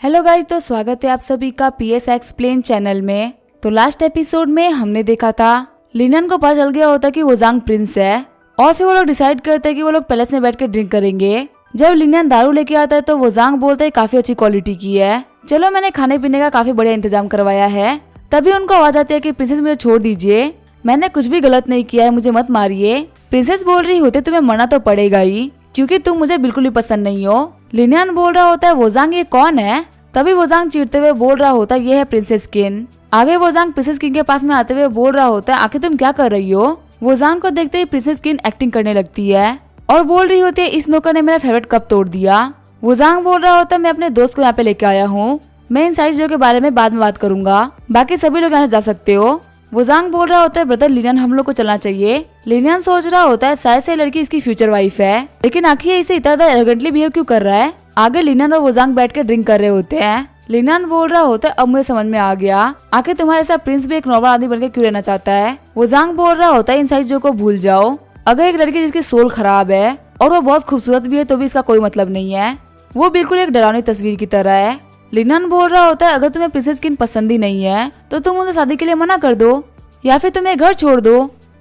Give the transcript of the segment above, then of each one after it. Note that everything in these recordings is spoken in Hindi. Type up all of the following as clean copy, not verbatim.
हेलो गाइस, तो स्वागत है आप सभी का PS एक्सप्लेन चैनल में। तो लास्ट एपिसोड में हमने देखा था लिनन को पता चल गया होता कि वो जांग प्रिंस है और फिर वो लोग डिसाइड करते हैं कि वो लोग पैलेस में बैठ कर ड्रिंक करेंगे। जब लिनन दारू लेके आता है तो वो जांग बोलता है काफी अच्छी क्वालिटी की है, चलो मैंने खाने पीने का काफी बढ़िया इंतजाम करवाया है। तभी उनको आवाज आती है कि प्रिंसेस मुझे छोड़ दीजिए, मैंने कुछ भी गलत नहीं किया है, मुझे मत मारिए। प्रिंसेस बोल रही होती तुम्हें मरना तो पड़ेगा ही क्योंकि तुम मुझे बिल्कुल भी पसंद नहीं हो। लिनन बोल रहा होता है वोजांग ये कौन है? तभी वोजांग चिढ़ते हुए बोल रहा होता है ये है प्रिंसेस किन। आगे वोजांग प्रिंसेस किन के पास में आते हुए बोल रहा होता है आखिर तुम क्या कर रही हो? वोजांग को देखते ही प्रिंसेस किन एक्टिंग करने लगती है और बोल रही होती है इस नौकर ने मेरा फेवरेट कप तोड़ दिया। वोजांग बोल रहा होता है मैं अपने दोस्त को यहाँ पे लेके आया हूँ, मैं इन सारी चीजों के बारे में बाद में बात करूंगा, बाकी सभी लोग यहाँ से जा सकते हो। वोजांग बोल रहा होता है ब्रदर लिनन हम लोग को चलना चाहिए। लिनन सोच रहा होता है शायद से लड़की इसकी फ्यूचर वाइफ है, लेकिन आखिर इसे इतना ज्यादा एरोगेंटली बिहेव क्यों कर रहा है। आगे लिनन और वोजांग बैठ के ड्रिंक कर रहे होते हैं। लिनन बोल रहा होता है अब मुझे समझ में आ गया आखिर तुम्हारे साथ प्रिंस भी एक नॉर्मल आदमी बनकर क्यों रहना चाहता है। वोजांग बोल रहा होता है इन सारी चीजों को भूल जाओ, अगर एक लड़की जिसकी सोल खराब है और वो बहुत खूबसूरत भी है तो भी इसका कोई मतलब नहीं है, वो बिल्कुल एक डरावनी तस्वीर की तरह है। लिनन बोल रहा होता है अगर तुम्हें प्रिंसेस किन पसंद ही नहीं है तो तुम उन्हें शादी के लिए मना कर दो या फिर तुम्हें घर छोड़ दो।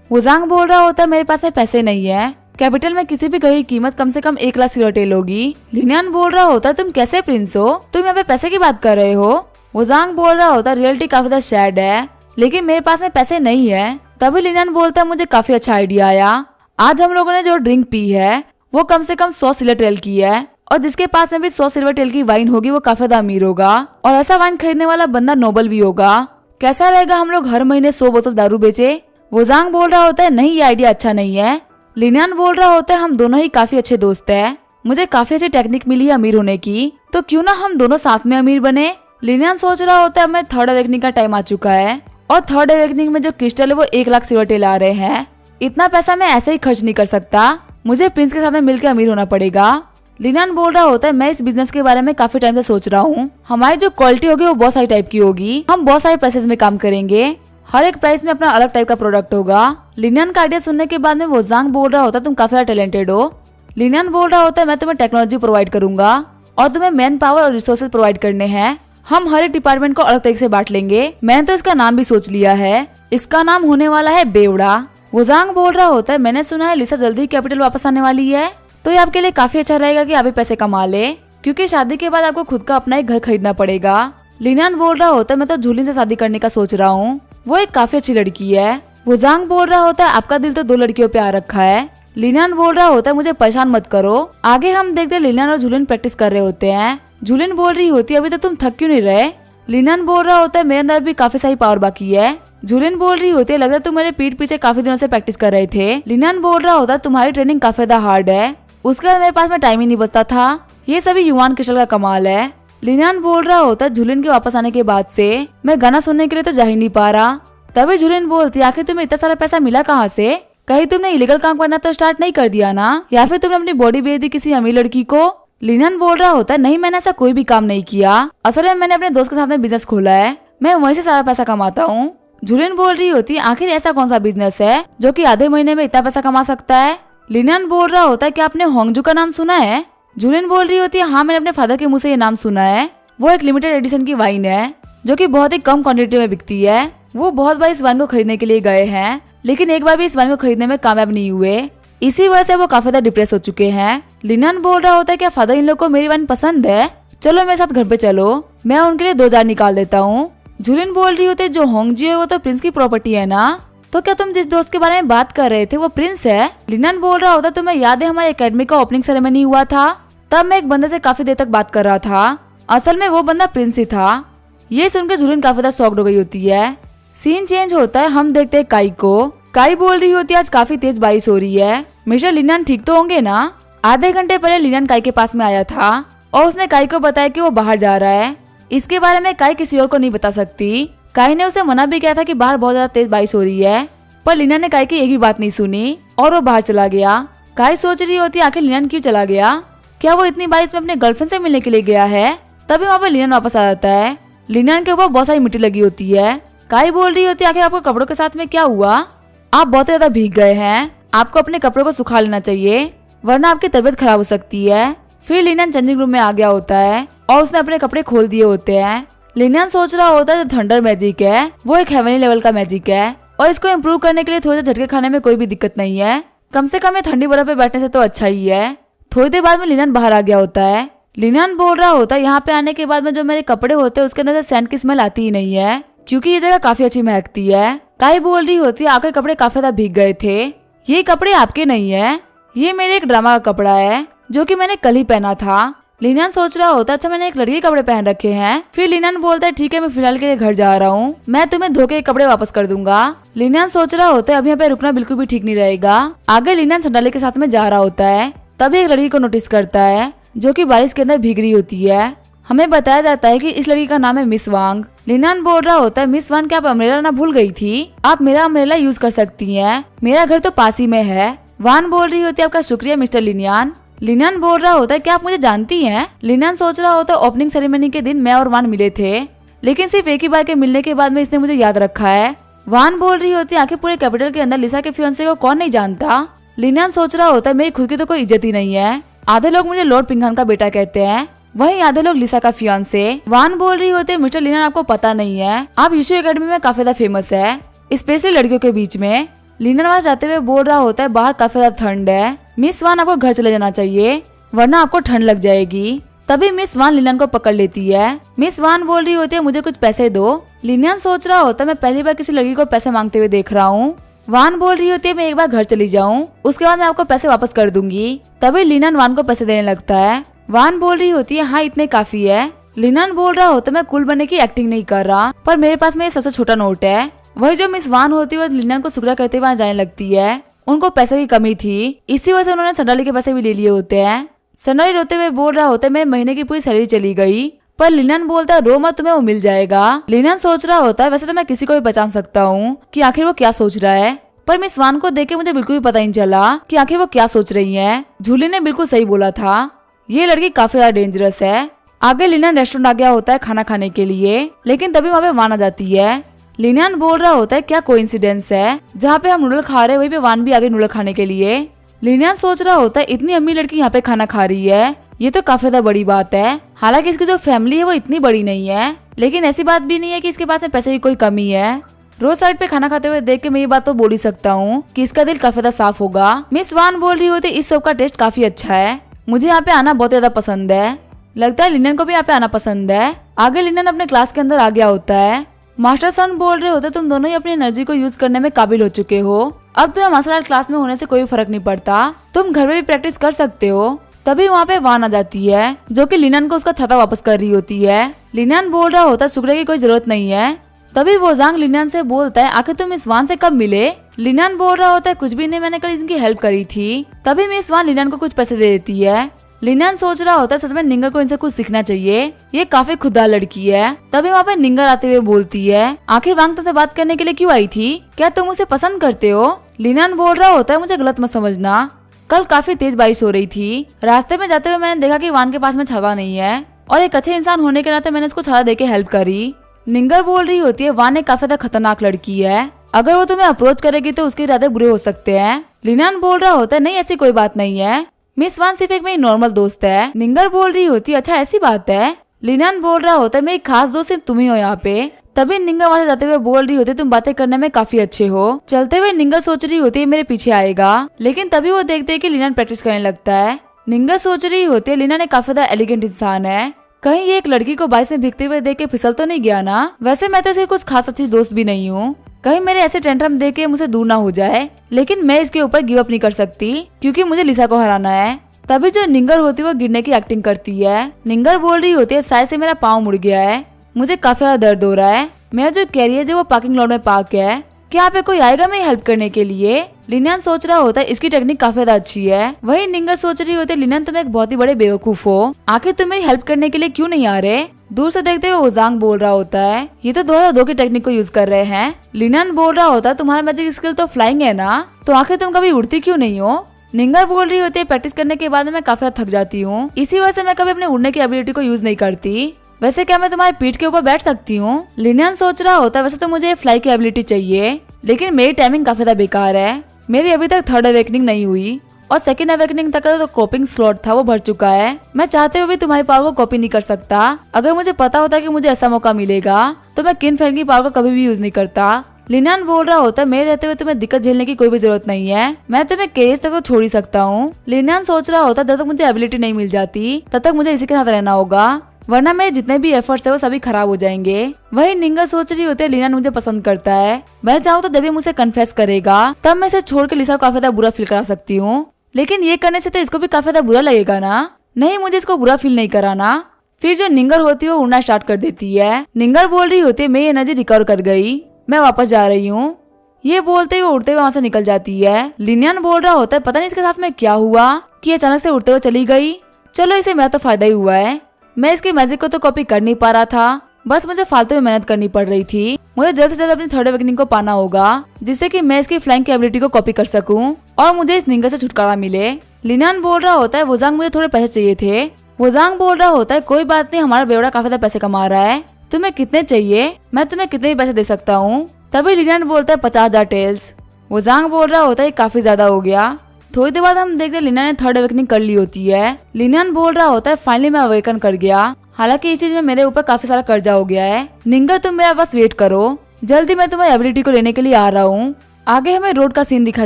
वोजांग बोल रहा होता है मेरे पास पैसे नहीं है, कैपिटल में किसी भी घर की कीमत कम से कम 1 लाख सिल्वर टेल होगी। लिनन बोल रहा होता है तुम कैसे प्रिंस हो, तुम यहाँ पे पैसे की बात कर रहे हो। वोजांग बोल रहा होता है रियलिटी काफी ज्यादा सैड है लेकिन मेरे पास में पैसे नहीं है। तभी लिनन बोलता है मुझे काफी अच्छा आइडिया आया, आज हम लोगों ने जो ड्रिंक पी है वो कम से कम 100 सिल्वर टेल की है और जिसके पास में भी 100 सिल्वर टेल की वाइन होगी वो काफी ज्यादा अमीर होगा और ऐसा वाइन खरीदने वाला बंदा नोबल भी होगा। कैसा रहेगा हम लोग हर महीने 100 बोतल दारू बेचे। वोजांग बोल रहा होता है नहीं ये आइडिया अच्छा नहीं है। लिनन बोल रहा होता है हम दोनों ही काफी अच्छे दोस्त हैं, मुझे काफी अच्छी टेक्निक मिली है अमीर होने की, तो क्यों ना हम दोनों साथ में अमीर बने। लिनन सोच रहा होता है मैं थर्ड अवेकनिंग का टाइम आ चुका है और थर्ड अवेकनिंग में जो क्रिस्टल है वो 1 लाख सिल्वर टेल आ रहे हैं, इतना पैसा मैं ऐसे ही खर्च नहीं कर सकता, मुझे प्रिंस के साथ में मिलकर अमीर होना पड़ेगा। लिनन बोल रहा होता है मैं इस बिजनेस के बारे में काफी टाइम से सोच रहा हूँ, हमारी जो क्वालिटी होगी वो बहुत सारी टाइप की होगी, हम बहुत सारे प्राइसेस में काम करेंगे, हर एक प्राइस में अपना अलग टाइप का प्रोडक्ट होगा। लिनन का आइडिया सुनने के बाद में वोजांग बोल रहा होता है तुम काफी टैलेंटेड हो। लिनन बोल रहा होता है मैं तुम्हें टेक्नोलॉजी प्रोवाइड करूंगा और तुम्हें मैन पावर और रिसोर्सेज प्रोवाइड करने हैं, हम हर एक डिपार्टमेंट को अलग तरीके से बांट लेंगे, मैंने तो इसका नाम भी सोच लिया है, इसका नाम होने वाला है बेवड़ा। वोजांग बोल रहा होता है मैंने सुना है लिसा जल्दी कैपिटल वापस आने वाली है, तो ये आपके लिए काफी अच्छा रहेगा कि आप भी पैसे कमा ले क्योंकि शादी के बाद आपको खुद का अपना एक घर खरीदना पड़ेगा। लिनन बोल रहा होता है मैं तो जूलिन से शादी करने का सोच रहा हूँ, वो एक काफी अच्छी लड़की है। वोजांग बोल रहा होता है आपका दिल तो 2 लड़कियों पे आ रखा है। लिनन बोल रहा होता है मुझे परेशान मत करो। आगे हम देखते लिनन और जूलिन प्रैक्टिस कर रहे होते हैं। जूलिन बोल रही होती है अभी तो तुम थक क्यों नहीं रहे। लिनन बोल रहा होता है मेरे अंदर भी काफी सारी पावर बाकी है। जूलिन बोल रही होती है लग रहा है तुम मेरे पीठ पीछे काफी दिनों से प्रैक्टिस कर रहे थे। लिनन बोल रहा होता है तुम्हारी ट्रेनिंग काफी ज्यादा हार्ड है, उसके बाद मेरे पास में टाइम ही नहीं बचता था, ये सभी युवान क्रिस्टल का कमाल है। लिनन बोल रहा होता है जूलिन के वापस आने के बाद से मैं गाना सुनने के लिए तो जा ही नहीं पा रहा। तभी जूलिन बोलती आखिर तुम्हें इतना सारा पैसा मिला कहाँ से, कहीं तुमने इलीगल काम करना तो स्टार्ट नहीं कर दिया ना, या फिर तुमने अपनी बॉडी बेच दी किसी अमीर लड़की को। लिनन बोल रहा होता है नहीं मैंने ऐसा कोई भी काम नहीं किया, असल में मैंने अपने दोस्त के साथ में बिजनेस खोला है, मैं वहीं से सारा पैसा कमाता हूँ। जूलिन बोल रही होती आखिर ऐसा कौन सा बिजनेस है जो कि आधे महीने में इतना पैसा कमा सकता है। लिनन बोल रहा होता है कि आपने होंगजू का नाम सुना है। जूलिन बोल रही होती है हाँ मैंने अपने फादर के मुंह से ये नाम सुना है, वो एक लिमिटेड एडिशन की वाइन है जो कि बहुत ही कम क्वांटिटी में बिकती है, वो बहुत बार इस वाइन को खरीदने के लिए गए हैं लेकिन एक बार भी इस वाइन को खरीदने में कामयाब नहीं हुए, इसी वजह से वो काफी ज्यादा डिप्रेस हो चुके हैं। लिनन बोल रहा होता है क्या फादर इन लोग को मेरी वाइन पसंद है, चलो मेरे साथ घर पे चलो, मैं उनके लिए 2 जार निकाल देता हूँ। जूलिन बोल रही होती है जो होंगजी है वो तो प्रिंस की प्रॉपर्टी है ना, तो क्या तुम जिस दोस्त के बारे में बात कर रहे थे वो प्रिंस है। लिनन बोल रहा होता तुम्हें याद है हमारे एकेडमी का ओपनिंग सेरेमनी हुआ था, तब मैं एक बंदे से काफी देर तक बात कर रहा था, असल में वो बंदा प्रिंस ही था। ये सुनकर जूलिन काफी ज्यादा शॉक्ड हो गई होती है। सीन चेंज होता है, हम देखते हैं काई को। काई बोल रही होती है आज काफी तेज बारिश हो रही है, मिस्टर लिनन ठीक तो होंगे ना। आधे घंटे पहले लिनन काई के पास में आया था और उसने काई को बताया कि वो बाहर जा रहा है, इसके बारे में काई किसी और को नहीं बता सकती। काई ने उसे मना भी किया था कि बाहर बहुत ज्यादा तेज बारिश हो रही है, पर लिनन ने काई की एक भी बात नहीं सुनी और वो बाहर चला गया। काई सोच रही होती है आखिर लिनन क्यों चला गया, क्या वो इतनी बारिश में अपने गर्लफ्रेंड से मिलने के लिए गया है। तभी वहाँ पे लिनन वापस आ जाता है, लिनन के ऊपर बहुत सारी मिट्टी लगी होती है। काई बोल रही होती है आखिर आपको कपड़ों के साथ में क्या हुआ, आप बहुत ज्यादा भीग गए हैं, आपको अपने कपड़ों को सुखा लेना चाहिए वरना आपकी तबीयत खराब हो सकती है। फिर लिनन चेंजिंग रूम में आ गया होता है और उसने अपने कपड़े खोल दिए होते हैं। लिनन सोच रहा होता है जो थंडर मैजिक है वो एक हेवनली लेवल का मैजिक है और इसको इम्प्रूव करने के लिए थोड़े से झटके खाने में कोई भी दिक्कत नहीं है। कम से कम ये ठंडी बर्फ पे बैठने से तो अच्छा ही है। थोड़ी देर बाद में लिनन बाहर आ गया होता है। लिनन बोल रहा होता है यहाँ पे आने के बाद में जो मेरे कपड़े होते हैं उसके अंदर से सेंट की स्मेल आती ही नहीं है क्योंकि ये जगह काफी अच्छी महकती है। काई बोल रही होती है आपके कपड़े काफी ज्यादा भीग गए थे, ये कपड़े आपके नहीं है, ये मेरे एक ड्रामा का कपड़ा है जो कि मैंने कल ही पहना था। लिनन सोच रहा होता अच्छा मैंने एक लड़की के कपड़े पहन रखे हैं। फिर लिनन बोलता है ठीक है मैं फिलहाल के लिए घर जा रहा हूँ, मैं तुम्हें धोके के कपड़े वापस कर दूंगा। लिनन सोच रहा होता है अब यहाँ पे रुकना बिल्कुल भी ठीक नहीं रहेगा। आगे लिनन संडाली के साथ में जा रहा होता है तभी एक लड़की को नोटिस करता है जो कि बारिश के अंदर भीग रही होती है। हमें बताया जाता है कि इस लड़की का नाम है मिस वांग। लिनन बोल रहा होता है मिस वांग क्या आप अम्ब्रेला ना भूल गई थी, आप मेरा अम्ब्रेला यूज कर सकती हैं, मेरा घर तो पास ही में है। वान बोल रही होती है आपका शुक्रिया मिस्टर लिनियान। लिनन बोल रहा होता है क्या आप मुझे जानती हैं। लिनन सोच रहा होता है ओपनिंग सेरेमनी के दिन मैं और वान मिले थे लेकिन सिर्फ एक ही बार के मिलने के बाद में इसने मुझे याद रखा है। वान बोल रही होती है आखिर पूरे कैपिटल के अंदर लिसा के फियांसे को कौन नहीं जानता। लिनन सोच रहा होता है मेरी खुद की तो कोई इज्जत ही नहीं है, आधे लोग मुझे लॉर्ड पिंघान का बेटा कहते हैं वहीं आधे लोग लिसा का फियांसे। वान बोल रही होती है मिस्टर लिनन आपको पता नहीं है आप यीशु एकेडमी में काफी ज्यादा फेमस है स्पेशली लड़कियों के बीच में। लिनन वहां जाते हुए बोल रहा होता है बाहर काफी ज्यादा ठंड है, मिस वान आपको घर चले जाना चाहिए वरना आपको ठंड लग जाएगी। तभी मिस वान लिनन को पकड़ लेती है। मिस वान बोल रही होती है मुझे कुछ पैसे दो। लिनन सोच रहा होता है मैं पहली बार किसी लड़की को पैसे मांगते हुए देख रहा हूँ। वान बोल रही होती है मैं एक बार घर चली जाऊँ उसके बाद मैं आपको पैसे वापस कर दूंगी। तभी लिनन वान को पैसे देने लगता है। वान बोल रही होती है हाँ इतने काफी है। लिनन बोल रहा होता है मैं कूल बनने की एक्टिंग नहीं कर रहा पर मेरे पास में ये सबसे छोटा नोट है। वही जो मिस वान होती है वो लिनन को शुक्रिया करते हुए जाने लगती है। उनको पैसे की कमी थी इसी वजह से उन्होंने संडाली के पैसे भी ले लिए होते हैं। संडाली रोते हुए बोल रहा होता है मेरे महीने की पूरी सैलरी चली गई पर लिनन बोलता है रो मत तुम्हें वो मिल जाएगा। लिनन सोच रहा होता है वैसे तो मैं किसी को भी पहचान सकता हूँ कि आखिर वो क्या सोच रहा है पर मिस वान को देख के मुझे बिल्कुल भी पता नहीं चला कि आखिर वो क्या सोच रही है। जूली ने बिल्कुल सही बोला था, ये लड़की काफी ज्यादा डेंजरस है। आगे लिनन रेस्टोरेंट आ गया होता है खाना खाने के लिए लेकिन तभी वहाँ पे वान आ जाती है। लिनन बोल रहा होता है क्या कोइंसिडेंस है जहाँ पे हम नूडल खा रहे हैं वहीं पे वान भी आगे नूडल खाने के लिए। लिनन सोच रहा होता है इतनी अमीर लड़की यहाँ पे खाना खा रही है ये तो काफी ज्यादा बड़ी बात है। हालांकि इसकी जो फैमिली है वो इतनी बड़ी नहीं है लेकिन ऐसी बात भी नहीं है कि इसके पास में पैसे की कोई कमी है। रोड साइड पे खाना खाते हुए देख के मैं ये बात तो बोल ही सकता हूँ कि इसका दिल काफी ज्यादा साफ होगा। मिस वान बोल रही होती इस सब का टेस्ट काफी अच्छा है, मुझे यहाँ पे आना बहुत ज्यादा पसंद है। लगता है लिनन को भी यहाँ पे आना पसंद है। आगे लिनन अपने क्लास के अंदर आ गया होता है। मास्टर सन बोल रहे होते तुम दोनों ही अपनी एनर्जी को यूज करने में काबिल हो चुके हो, अब तुम्हें मार्शल आर्ट क्लास में होने से कोई फर्क नहीं पड़ता, तुम घर में भी प्रैक्टिस कर सकते हो। तभी वहाँ पे वान आ जाती है जो कि लिनन को उसका छाता वापस कर रही होती है। लिनन बोल रहा होता है शुक्रिया की कोई जरूरत नहीं है। तभी वो जांग लिनन से बोलता है आखिर तुम इस वान से कब मिले। लिनन बोल रहा होता है कुछ भी नहीं, मैंने कल इनकी हेल्प करी थी। तभी मिस वान लिनन को कुछ पैसे दे देती है। लिनन सोच रहा होता है सच में निंगर को इनसे कुछ सीखना चाहिए, ये काफी खुदा लड़की है। तभी वहाँ पे निंगर आते हुए बोलती है आखिर वांग तुमसे बात करने के लिए क्यों आई थी, क्या तुम उसे पसंद करते हो। लिनन बोल रहा होता है मुझे गलत मत समझना, कल काफी तेज बारिश हो रही थी, रास्ते में जाते हुए मैंने देखा कि वान के पास में छाता नहीं है और एक अच्छे इंसान होने के नाते मैंने उसको छाता देके हेल्प करी। निंगर बोल रही होती है वान एक काफी खतरनाक लड़की है, अगर वो तुम्हें अप्रोच करेगी तो उसके इरादे बुरे हो सकते हैं। लिनन बोल रहा होता है नहीं ऐसी कोई बात नहीं है, मिस वान सिर्फ एक मेरी नॉर्मल दोस्त है। निंगर बोल रही होती है अच्छा ऐसी बात है। लिनन बोल रहा होता है मेरी खास दोस्त सिर्फ तुम ही हो यहाँ पे। तभी निंगर वहां से जाते हुए बोल रही होती है तुम बातें करने में काफी अच्छे हो। चलते हुए निंगर सोच रही होती है मेरे पीछे आएगा, लेकिन तभी वो देखते है कि लिनन प्रैक्टिस करने लगता है। निंगर सोच रही होती है लिनन एक काफी ज्यादा एलिगेंट इंसान है, कहीं ये एक लड़की को बाइक से भीगते हुए देख के फिसल तो नहीं गया ना। वैसे मैं तो इसकी कुछ खास अच्छी दोस्त भी नहीं हूँ, कहीं मेरे ऐसे टेंट्रम देख के मुझे दूर ना हो जाए, लेकिन मैं इसके ऊपर गिव अप नहीं कर सकती क्योंकि मुझे लिसा को हराना है। तभी जो निंगर होती है वो गिरने की एक्टिंग करती है। निंगर बोल रही होती है शायद से मेरा पाँव मुड़ गया है, मुझे काफी ज्यादा दर्द हो रहा है, मेरा जो कैरियर है वो पार्किंग लॉट में पार्क है, क्या यहाँ पे कोई आएगा मेरी हेल्प करने के लिए। लिनन सोच रहा होता है इसकी टेक्निक काफी ज्यादा अच्छी है। वही निंगर सोच रही होती है लिनन तुम एक बहुत ही बड़े बेवकूफ हो, आखिर तुम मेरी हेल्प करने के लिए क्यों नहीं आ रहे। दूर से देखते हुए ओजांग बोल रहा होता है ये तो 2002 की टेक्निक को यूज कर रहे हैं। लिनन बोल रहा होता है तुम्हारा मैजिक स्किल तो फ्लाइंग है ना, तो आखिर तुम कभी उड़ती क्यों नहीं हो। निंगर बोल रही होती है प्रैक्टिस करने के बाद मैं काफी थक जाती हूँ, इसी वजह से मैं कभी अपने उड़ने की एबिलिटी को यूज नहीं करती। वैसे क्या मैं तुम्हारी पीठ के ऊपर बैठ सकती हूँ। लिनन सोच रहा होता है वैसे तो मुझे फ्लाई की एबिलिटी चाहिए, लेकिन मेरी टाइमिंग काफी ज्यादा बेकार है, मेरी अभी तक थर्ड अवेकनिंग नहीं हुई और सेकंड अवेकनिंग तक का जो कॉपिंग स्लॉट था वो भर चुका है। मैं चाहते हुए भी तुम्हारी पावर को कॉपी नहीं कर सकता। अगर मुझे पता होता कि मुझे ऐसा मौका मिलेगा तो मैं किन फैन की पावर को कभी भी यूज नहीं करता। लिनान बोल रहा होता है मेरे रहते हुए तुम्हें दिक्कत झेलने की कोई भी जरूरत नहीं है, मैं तुम्हें केस तक तो छोड़ ही सकता हूँ। लिनान सोच रहा होता जब तक मुझे एबिलिटी नहीं मिल जाती तब तक मुझे इसी के साथ रहना होगा, वरना मेरे जितने भी एफर्ट्स है वो सभी खराब हो जाएंगे। वही निंगा सोच रही होती है लिनान मुझे पसंद करता है, मैं चाहूँ तो जब भी मुझे कन्फेस करेगा तब मैं इसे छोड़ के लिसा को काफी ज्यादा बुरा फील करा सकती हूँ, लेकिन ये करने से तो इसको भी काफी ज्यादा बुरा लगेगा ना। नहीं, मुझे इसको बुरा फील नहीं कराना। फिर जो निंगर होती है वो उड़ना स्टार्ट कर देती है। निंगर बोल रही होती है मेरी एनर्जी रिकवर कर गई, मैं वापस जा रही हूँ। ये बोलते हुए उड़ते हुए वहाँ से निकल जाती है। लिनियन बोल रहा होता है पता नहीं इसके साथ में क्या हुआ कि अचानक से उड़ते हुए चली गई। चलो इसे मेरा तो फायदा ही हुआ है, मैं इसकी मैजिक को तो कॉपी कर नहीं पा रहा था, बस मुझे फालतू में मेहनत करनी पड़ रही थी। मुझे जल्द से जल्द अपनी थर्ड अवेकनिंग को पाना होगा जिससे कि मैं इसकी फ्लाइंग की एबिलिटी को कॉपी कर सकूं और मुझे इस निंगर से छुटकारा मिले। लिनियन बोल रहा होता है वोजांग मुझे थोड़े पैसे चाहिए थे। वोजांग बोल रहा होता है कोई बात नहीं, हमारा बेवड़ा काफी ज्यादा पैसे कमा रहा है, तुम्हें कितने चाहिए, मैं तुम्हें कितने भी पैसे दे सकता हूँ। तभी लिनियन बोलता है 50,000 टेल्स। वोजांग बोल रहा होता है काफी ज्यादा हो गया। थोड़ी देर बाद हम देखते हैं लिनियन ने थर्ड अवेकनिंग कर ली होती है। लिनियन बोल रहा होता है फाइनली मैं अवेकन कर गया, हालांकि इस चीज में मेरे ऊपर काफी सारा कर्जा हो गया है। निंगर तुम मेरा बस वेट करो, जल्दी मैं तुम्हारी एबिलिटी को लेने के लिए आ रहा हूँ। आगे हमें रोड का सीन दिखा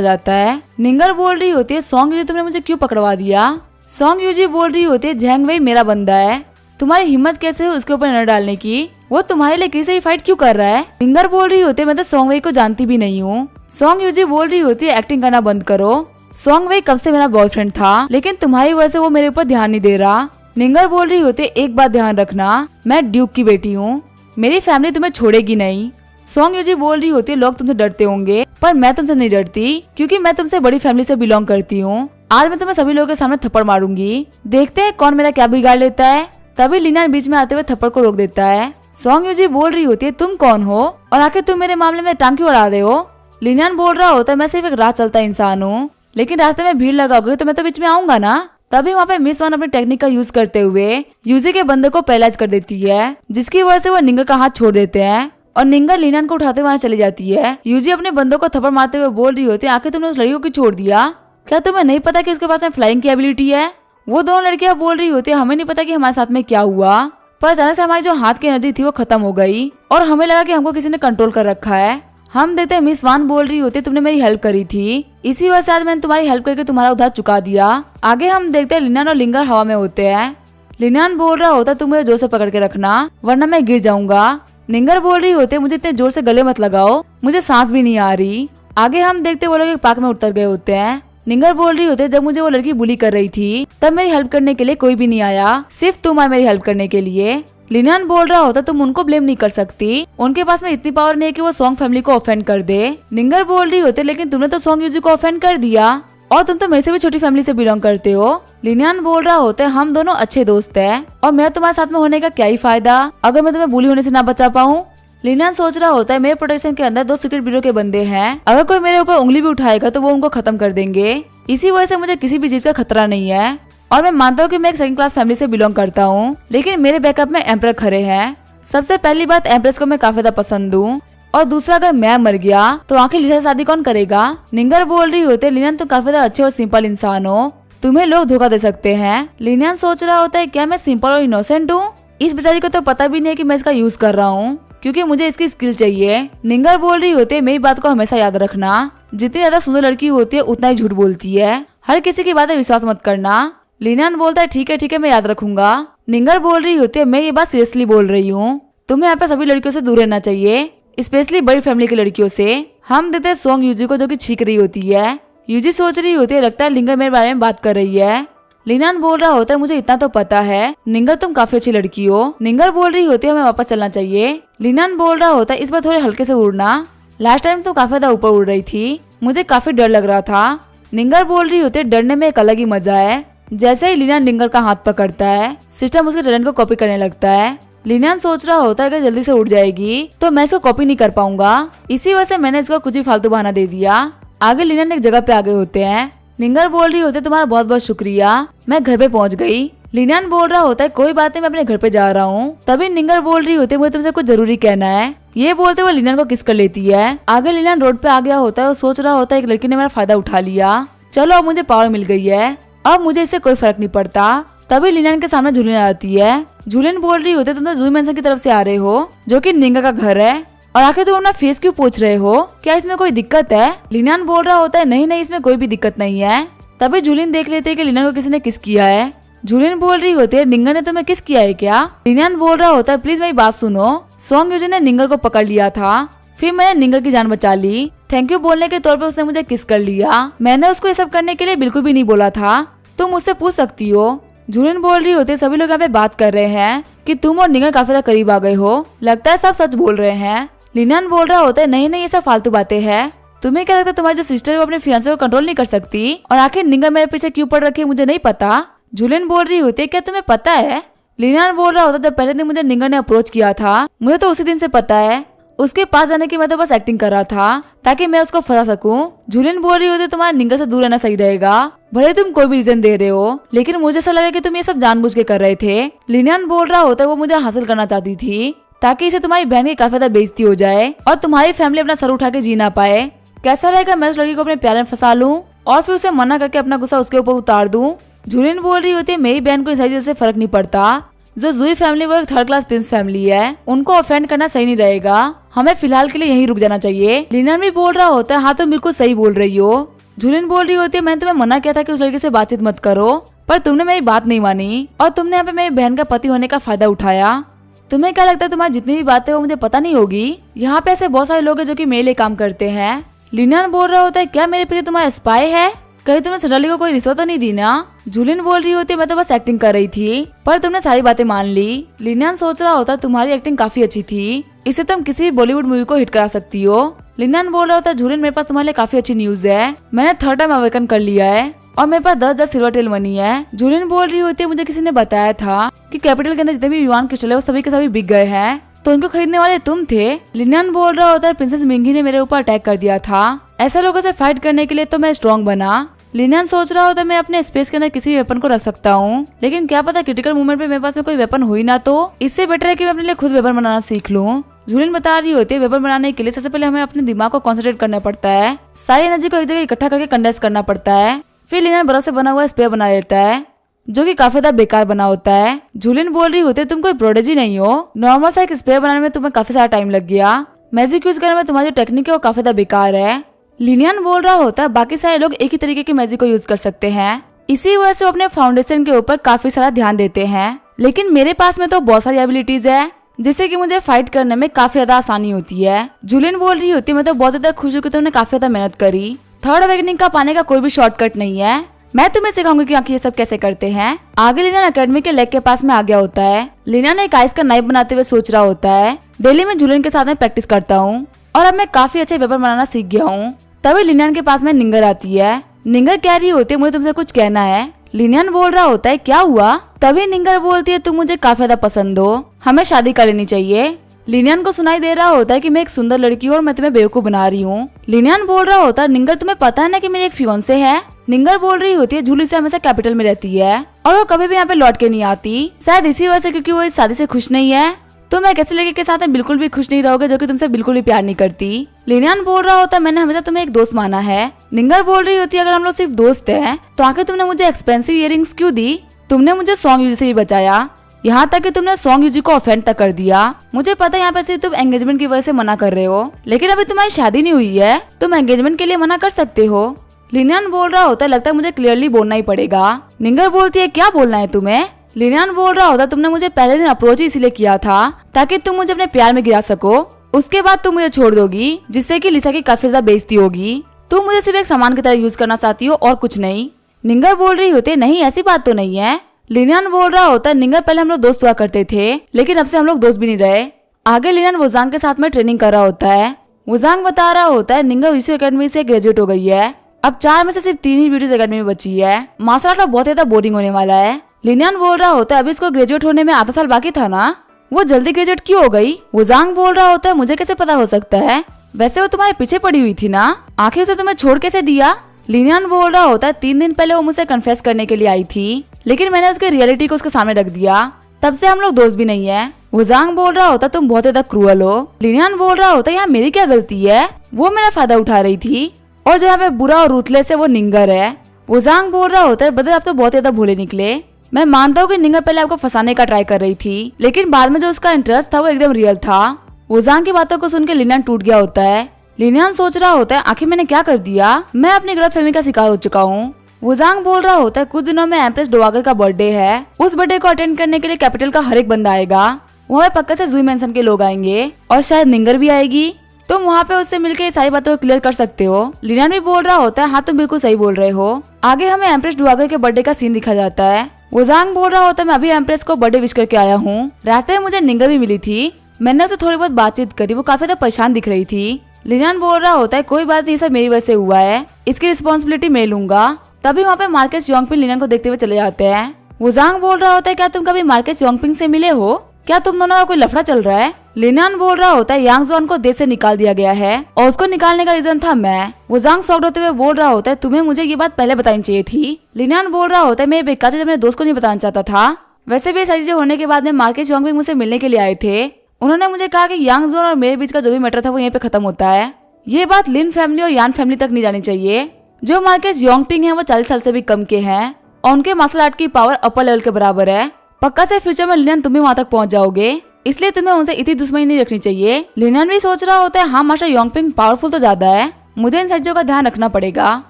जाता है। निंगर बोल रही होती है सॉन्ग यूजी तुमने मुझे क्यों पकड़वा दिया। सॉन्ग यूजी बोल रही होती है झैंग वही मेरा बंदा है, तुम्हारी हिम्मत कैसे है उसके ऊपर नजर डालने की, वो तुम्हारे लिए किसी से फाइट क्यों कर रहा है। निंगर बोल रही होती है मैं तो सॉन्ग वही को जानती भी नहीं हूँ। सॉन्ग यूजी बोल रही होती है एक्टिंग करना बंद करो, सॉन्ग वही कब से मेरा बॉयफ्रेंड था लेकिन तुम्हारी वजह से वो मेरे ऊपर ध्यान नहीं दे रहा। निंगर बोल रही होती है एक बात ध्यान रखना, मैं ड्यूक की बेटी हूँ, मेरी फैमिली तुम्हें छोड़ेगी नहीं। सॉन्ग यूजी बोल रही होती है लोग तुमसे डरते होंगे पर मैं तुमसे नहीं डरती क्योंकि मैं तुमसे बड़ी फैमिली से बिलोंग करती हूँ। आज मैं तुम्हें सभी लोगों के सामने थप्पड़ मारूंगी, देखते हैं कौन मेरा क्या बिगाड़ लेता है। तभी लिनियन बीच में आते हुए थप्पड़ को रोक देता है। सॉन्ग यूजी बोल रही होती है तुम कौन हो और आखिर तुम मेरे मामले में टांग क्यों अड़ा रहे हो। लिनियन बोल रहा होता है मैं सिर्फ एक राह चलता इंसान हूँ, लेकिन रास्ते में भीड़ लगाओगे तो मैं तो बीच में आऊंगा ना। तभी वहाँ पे मिस वन अपनी टेक्निक का यूज करते हुए यूजी के बंदे को पैरालाइज कर देती है, जिसकी वजह से वो निंगर का हाथ छोड़ देते हैं और निंगर लिनियन को उठाते वहाँ चली जाती है। यूजी अपने बंदों को थप्पड़ मारते हुए बोल रही होती है आखिर तुमने उस लड़की को क्यों छोड़ दिया, क्या तुम्हें नहीं पता कि उसके पास में फ्लाइंग की एबिलिटी है। वो दोनों लड़कियां बोल रही होती है हमें नहीं पता कि हमारे साथ में क्या हुआ, पर अचानक से हमारी जो हाथ की एनर्जी थी वो खत्म हो गई और हमें लगा कि हमको किसी ने कंट्रोल कर रखा है। हम देखते हैं मिस वान बोल रही होती है तुमने मेरी हेल्प करी थी, इसी वजह से आज मैंने तुम्हारी हेल्प करके तुम्हारा उधार चुका दिया। आगे हम देखते हैं लिनियन और लिंगर हवा में होते हैं। लिनियन बोल रहा होता है तुम मुझे जोर से पकड़ के रखना वरना मैं गिर जाऊंगा। निंगर बोल रही होती है मुझे इतने जोर से गले मत लगाओ, मुझे सांस भी नहीं आ रही। आगे हम देखते वो लोग एक पार्क में उतर गए होते हैं। निंगर बोल रही होती है जब मुझे वो लड़की बुली कर रही थी तब मेरी हेल्प करने के लिए कोई भी नहीं आया, सिर्फ तुम आए मेरी हेल्प करने के लिए। लिनियन बोल रहा होता तुम उनको ब्लेम नहीं कर सकती, उनके पास में इतनी पावर नहीं है कि वो सॉन्ग फैमिली को ऑफेंड कर दे। निंगर बोल रही होती लेकिन तुमने तो सॉन्ग यूजी को ऑफेंड कर दिया और तुम तो मेरे से भी छोटी फैमिली से बिलोंग करते हो। लिनियन बोल रहा होता है हम दोनों अच्छे दोस्त हैं और मेरा तुम्हारे साथ में होने का क्या ही फायदा अगर मैं तुम्हें बुली होने से ना बचा पाऊँ। लिनियन सोच रहा होता है मेरे प्रोटेक्शन के अंदर 2 सीक्रेट ब्यूरो के बंदे हैं, अगर कोई मेरे ऊपर उंगली भी उठाएगा तो वो उनको खत्म कर देंगे, इसी वजह से मुझे किसी भी चीज का खतरा नहीं है। और मैं मानता हूँ कि मैं एक सेकंड क्लास फैमिली से बिलोंग करता हूँ, लेकिन मेरे बैकअप में एम्परर खड़े हैं। सबसे पहली बात एम्प्रेस को मैं काफी ज्यादा पसंद हूँ और दूसरा अगर मैं मर गया तो आखिर लिसा से शादी कौन करेगा। निंगर बोल रही होती है लिनियन तुम काफी ज्यादा अच्छे और सिंपल इंसान हो, तुम्हें लोग धोखा दे सकते हैं। लिनियन सोच रहा होता है क्या मैं सिंपल और इनोसेंट हूँ, इस बेचारी को तो पता भी नहीं है कि मैं इसका यूज कर रहा हूँ क्योंकि मुझे इसकी स्किल चाहिए। निंगर बोल रही होती है मेरी बात को हमेशा याद रखना, जितनी ज्यादा सुंदर लड़की होती है उतना ही झूठ बोलती है, हर किसी की बातें विश्वास मत करना। लिनियन बोलता है ठीक है मैं याद रखूंगा। निंगर बोल रही होती है मैं ये बात सीरियसली बोल रही हूँ, तुम्हें यहाँ पे सभी लड़कियों से दूर रहना चाहिए, स्पेशली बड़ी फैमिली की लड़कियों से। हम देते हैं सॉन्ग यूजी को जो कि छींक रही होती है। यूजी सोच रही होती है लगता है लिंगर मेरे बारे में बात कर रही है। लिनियन बोल रहा होता है मुझे इतना तो पता है निंगर तुम काफी अच्छी लड़की हो। निंगर बोल रही होती है हमें वापस चलना चाहिए। लिनियन बोल रहा होता है इस बार थोड़े हल्के से उड़ना, लास्ट टाइम तुम काफी ज्यादा ऊपर उड़ रही थी, मुझे काफी डर लग रहा था। निंगर बोल रही होती है डरने में एक अलग ही मजा है। जैसे ही लिनियन निंगर का हाथ पकड़ता है सिस्टम उसके टैलेंट को कॉपी करने लगता है। लिनियन सोच रहा होता है कि जल्दी से उड़ जाएगी तो मैं इसको कॉपी नहीं कर पाऊंगा, इसी वजह से मैंने इसको कुछ भी फालतू बहाना दे दिया। आगे लिनियन एक जगह पे आगे होते हैं। निंगर बोल रही होती है तुम्हारा बहुत बहुत शुक्रिया, मैं घर पे पहुंच गई। लिनियन बोल रहा होता है कोई बात नहीं मैं अपने घर पे जा रहा हूँ। तभी निंगर बोल रही होती है मुझे तुमसे कुछ जरूरी कहना है। ये बोलते हुए लिनियन को किस कर लेती है। आगे लिनियन रोड पे आ गया होता है और सोच रहा होता है एक लड़की ने मेरा फायदा उठा लिया। चलो अब मुझे पावर मिल गई है, अब मुझे इससे कोई फर्क नहीं पड़ता। तभी लिनियन के सामने जूलियन आती है। जूलियन बोल रही होती है तुम तो जूही मैंसन की तरफ से आ रहे हो जो कि निंगा का घर है, और आखिर तुम अपना फेस क्यों पूछ रहे हो, क्या इसमें कोई दिक्कत है? लिनियन बोल रहा होता है नहीं नहीं इसमें कोई भी दिक्कत नहीं है। तभी जूलियन देख लेते है कि लिनियन को किसी ने किस किया है। जूलियन बोल रही होती है निंगा ने तुम्हें किस किया है क्या? लिनियन बोल रहा होता है प्लीज मेरी बात सुनो, सॉन्ग यूजर ने निंगर को पकड़ लिया था, फिर मैंने निंगर की जान बचा ली। थैंक यू बोलने के तौर पर उसने मुझे किस कर लिया, मैंने उसको ये सब करने के लिए बिल्कुल भी नहीं बोला था, तुम मुझसे पूछ सकती हो। जूलियन बोल रही होती है सभी लोग यहाँ पे बात कर रहे हैं कि तुम और निंगर काफी ज्यादा करीब आ गए हो, लगता है सब सच बोल रहे हैं। लिनियन बोल रहा होता है नहीं नहीं ये सब फालतू बातें हैं, तुम्हें क्या लगता है तुम्हारी जो सिस्टर है वो अपने फियांसे को कंट्रोल नहीं कर सकती, और आखिर निंगर मेरे पीछे क्यों पड़ रखी है मुझे नहीं पता। जूलियन बोल रही होती है क्या तुम्हें पता है? लिनियन बोल रहा होता जब पहले दिन मुझे निंगर ने अप्रोच किया था मुझे तो उसी दिन से पता है, उसके पास जाने की मैं तो बस एक्टिंग कर रहा था ताकि मैं उसको फंसा सकूं। जूलियन बोल रही होती तुम्हारा निंगर से दूर रहना सही रहेगा, भले तुम कोई भी रीजन दे रहे हो लेकिन मुझे ऐसा लगा कि तुम ये सब जानबूझ के कर रहे थे। लिनियन बोल रहा होता है वो मुझे हासिल करना चाहती थी ताकि इसे तुम्हारी बहन की काफी ज्यादा बेइज्जती हो जाए और तुम्हारी फैमिली अपना सर उठा के जी ना पाए। कैसा रहेगा मैं उस लड़की को अपने प्यार में फंसा लूं और फिर उसे मना करके अपना गुस्सा उसके ऊपर उतार दूं। जूलियन बोल रही होती है मेरी बहन को इस चीज से फर्क नहीं पड़ता, जो जूही फैमिली वो एक थर्ड क्लास प्रिंस फैमिली है, उनको ऑफेंड करना सही नहीं रहेगा, हमें फिलहाल के लिए यहीं रुक जाना चाहिए। लिनियन भी बोल रहा होता है हाँ तुम बिल्कुल सही बोल रही हो। जूलियन बोल रही होती है मैंने तुम्हें मना किया था कि उस लड़के से बातचीत मत करो, पर तुमने मेरी बात नहीं मानी और तुमने यहाँ पे मेरी बहन का पति होने का फायदा उठाया। तुम्हें क्या लगता है तुम्हारी जितनी भी बातें वो मुझे पता नहीं होगी? यहाँ पे ऐसे बहुत सारे लोग हैं जो कि मेरे लिए काम करते हैं। लिनियन बोल रहा होता है क्या मेरे पीछे तुम्हारा स्पाई है? कहीं तुमने सडली को कोई रिश्वत तो नहीं दी ना? जूलियन बोल रही होती है मैं तो बस एक्टिंग कर रही थी, पर तुमने सारी बातें मान ली। लिनियन सोच रहा होता तुम्हारी एक्टिंग काफी अच्छी थी, इसे तुम किसी भी बॉलीवुड मूवी को हिट करा सकती हो। लिनियन बोल रहा होता जूलियन मेरे पास तुम्हारे लिए काफी अच्छी न्यूज है, मैंने थर्ड टाइम अवेकन कर लिया है और मेरे पास 10 सिल्वर टेल मनी है। जूलियन बोल रही होती है मुझे किसी ने बताया था कि कैपिटल के अंदर जितने भी युआन क्रिस्टल है वो सभी के सभी बिक गए हैं, तो उनको खरीदने वाले तुम थे। लिनियन बोल रहा होता है प्रिंसेस मिंगी ने मेरे ऊपर अटैक कर दिया था, ऐसे लोगों से फाइट करने के लिए तो मैं स्ट्रॉन्ग बना। लिनियन सोच रहा होता है मैं अपने स्पेस के अंदर किसी वेपन को रख सकता हूँ, लेकिन क्या पता क्रिटिकल मोमेंट पे मेरे पास में कोई वेपन हो ही ना, तो इससे बेटर है कि मैं अपने लिए खुद वेपन बनाना सीख लूँ। जूलियन बता रही होती है वेपन बनाने के लिए सबसे पहले हमें अपने दिमाग को कंसंट्रेट करना पड़ता है, सारी एनर्जी को एक जगह इकट्ठा करके कंडेंस करना पड़ता है, फिर लिनियन बर्फ से बना हुआ स्प्रे बना लेता है जो कि काफी ज्यादा बेकार बना होता है। जूलियन बोल रही होती है तुम कोई प्रोडिजी नहीं हो, नॉर्मल सा एक स्प्रे बनाने में तुम्हें काफी सारा टाइम लग गया, मैजिक यूज करने में तुम्हारी जो टेक्निक है वो काफी ज्यादा बेकार है। लिनियन बोल रहा होता है बाकी सारे लोग एक ही तरीके की मैजिक को यूज कर सकते हैं, इसी वजह से वो अपने फाउंडेशन के ऊपर काफी सारा ध्यान देते हैं, लेकिन मेरे पास में तो बहुत सारी एबिलिटीज है जिससे कि मुझे फाइट करने में काफी ज्यादा आसानी होती है। जूलियन बोल रही होती है मैं तो बहुत ज्यादा खुश हूँ कि तुमने काफी ज्यादा मेहनत करी, थर्ड अवेकनिंग का पाने का कोई भी शॉर्टकट नहीं है, मैं तुम्हें सिखाऊंगी कि आखिर ये सब कैसे करते हैं। आगे लिनियन अकेडमी के लेग के पास में आ गया होता है। लिनियन एक आइस का नाइफ बनाते हुए सोच रहा होता है डेली में जूलियन के साथ में प्रैक्टिस करता हूँ और अब मैं काफी अच्छे वेपन बनाना सीख गया हूँ। तभी लिनियन के पास में निंगर आती है। निंगर कह रही होती है मुझे तुमसे कुछ कहना है। लिनियन बोल रहा होता है क्या हुआ? तभी निंगर बोलती है तुम मुझे काफी ज्यादा पसंद हो, हमें शादी कर लेनी चाहिए। लिनियन को सुनाई दे रहा होता है कि मैं एक सुंदर लड़की हूँ और मैं तुम्हें बेवकूफ बना रही हूँ। लिनियन बोल रहा होता है निंगर तुम्हें पता है ना कि मेरी एक फियोंसे है। निंगर बोल रही होती है जूली से हमेशा कैपिटल में रहती है और वो कभी भी यहाँ पे लौट के नहीं आती, शायद इसी वजह से क्योंकि वो इस शादी से खुश नहीं है। तुम एक ऐसे लड़के के साथ में बिल्कुल भी खुश नहीं रहोगे जो कि तुमसे बिल्कुल भी प्यार नहीं करती। लिनियन बोल रहा होता है मैंने हमेशा तुम्हें एक दोस्त माना है। निंगर बोल रही होती है अगर हम लोग सिर्फ दोस्त हैं तो आखिर तुमने मुझे एक्सपेंसिव इयरिंग्स क्यों दी? तुमने मुझे सॉन्ग यूजी से भी बचाया, यहाँ तक कि तुमने सॉन्ग यूजी को ऑफेंड तक कर दिया। मुझे पता है यहाँ पे सिर्फ तुम एंगेजमेंट की वजह से मना कर रहे हो, लेकिन अभी तुम्हारी शादी नहीं हुई है, तुम एंगेजमेंट के लिए मना कर सकते हो। लिनियन बोल रहा होता है लगता है मुझे क्लियरली बोलना ही पड़ेगा। निंगर बोलती है क्या बोलना है तुम्हें? लिनियन बोल रहा होता तुमने मुझे पहले दिन अप्रोच ही इसलिए किया था ताकि तुम मुझे अपने प्यार में गिरा सको, उसके बाद तुम मुझे छोड़ दोगी जिससे कि लिसा की काफी ज्यादा बेइज्जती होगी। तुम मुझे सिर्फ एक सामान की तरह यूज करना चाहती हो और कुछ नहीं। निंगर बोल रही होती है नहीं ऐसी बात तो नहीं है। लिनियन बोल रहा होता है निंगर पहले हम लोग दोस्त हुआ करते थे लेकिन अब से हम लोग दोस्त भी नहीं रहे। आगे लिनियन वुजांग के साथ में ट्रेनिंग कर रहा होता है। वुजांग बता रहा होता है निंगर यूसी अकेडमी से ग्रेजुएट हो गई है, अब 4 में से सिर्फ 3 ही ब्यूटी अकेडमी में बची है, मार्शल आर्ट बहुत ज्यादा बोरिंग होने वाला है। लिनियन बोल रहा होता है अभी इसको ग्रेजुएट होने में आधा साल बाकी था ना, वो जल्दी ग्रेजुएट क्यों हो गई? वुजांग बोल रहा होता है मुझे कैसे पता हो सकता है, वैसे वो तुम्हारे पीछे पड़ी हुई थी ना, आखिर उसे तुम्हें छोड़ कैसे दिया? लिनियन बोल रहा होता है 3 दिन पहले वो मुझसे कन्फेस करने के लिए आई थी लेकिन मैंने उसके रियलिटी को उसके सामने रख दिया, तब से हम लोग दोस्त भी नहीं है। वुजांग बोल रहा होता तुम बहुत ज्यादा क्रूअल हो। लिनियन बोल रहा होता यहाँ मेरी क्या गलती है, वो मेरा फायदा उठा रही थी। और जो यहाँ पे बुरा और रूथलेस है वो निंगर है। वुजांग बोल रहा होता है ब्रदर आप तो बहुत ज्यादा भोले निकले। मैं मानता हूँ कि निंगर पहले आपको फंसाने का ट्राई कर रही थी, लेकिन बाद में जो उसका इंटरेस्ट था वो एकदम रियल था। वुजांग की बातों को सुन के लिनियन टूट गया होता है। लिनियन सोच रहा होता है आखिर मैंने क्या कर दिया, मैं अपनी गलतफहमी का शिकार हो चुका हूँ। वुजांग बोल रहा होता है कुछ दिनों में एम्प्रेस डोवागर का बर्थडे है, उस बर्थडे को अटेंड करने के लिए कैपिटल का हर एक बंदा आएगा। वहाँ पे पक्का से जुई मेंशन के लोग आएंगे और शायद निंगर भी आएगी। तुम वहाँ पे उससे मिलकर ये सारी बातों को क्लियर कर सकते हो। लिनियन भी बोल रहा होता है हाँ तुम बिल्कुल सही बोल रहे हो। आगे हमें एम्प्रेस डोवागर के बर्थडे का सीन दिखा जाता है। वुजांग बोल रहा होता है मैं अभी एम्प्रेस को बर्थडे विश करके आया हूँ। रास्ते में मुझे निंगर भी मिली थी, मैंने उससे थोड़ी बहुत बातचीत करी, वो काफी ज्यादा परेशान दिख रही थी। लिनियन बोल रहा होता है कोई बात नहीं, सब मेरी वजह से हुआ है, इसकी रिस्पॉन्सिबिलिटी मैं लूंगा। तभी वहाँ पे मार्केस योंगपिंग लिनियन को देखते हुए चले जाते हैं। वुजांग बोल रहा होता है क्या तुम कभी मार्केस योंगपिंग से मिले हो, क्या तुम दोनों का कोई लफड़ा चल रहा है। लिनियन बोल रहा होता है यांग जोन को देश से निकाल दिया गया है और उसको निकालने का रीजन था मैं। वुजांग शॉक्ड होते हुए बोल रहा होता है तुम्हें मुझे ये बात पहले बतानी चाहिए थी। लिनियन बोल रहा होता है मैं बेकार से अपने दोस्त को नहीं बताना चाहता था। वैसे भी सारी चीजें होने के बाद में मार्केस योंगपिंग मुझसे मिलने के लिए आए थे। उन्होंने मुझे कहा कि यांग जोन और मेरे बीच का जो भी मैटर था वो यहीं पे खत्म होता है। ये बात लिन फैमिली और यान फैमिली तक नहीं जानी चाहिए। जो मार्केस योंगपिंग है वो 40 साल से भी कम के हैं और उनके मार्शल आर्ट की पावर अपर लेवल के बराबर है। पक्का से फ्यूचर में लिनियन तुम भी वहाँ तक पहुँच जाओगे, इसलिए तुम्हें उनसे इतनी दुश्मनी नहीं रखनी चाहिए। लिनियन भी सोच रहा होता है हाँ मास्टर योंगपिंग पावरफुल तो ज्यादा है, मुझे इन चीजों का ध्यान रखना पड़ेगा।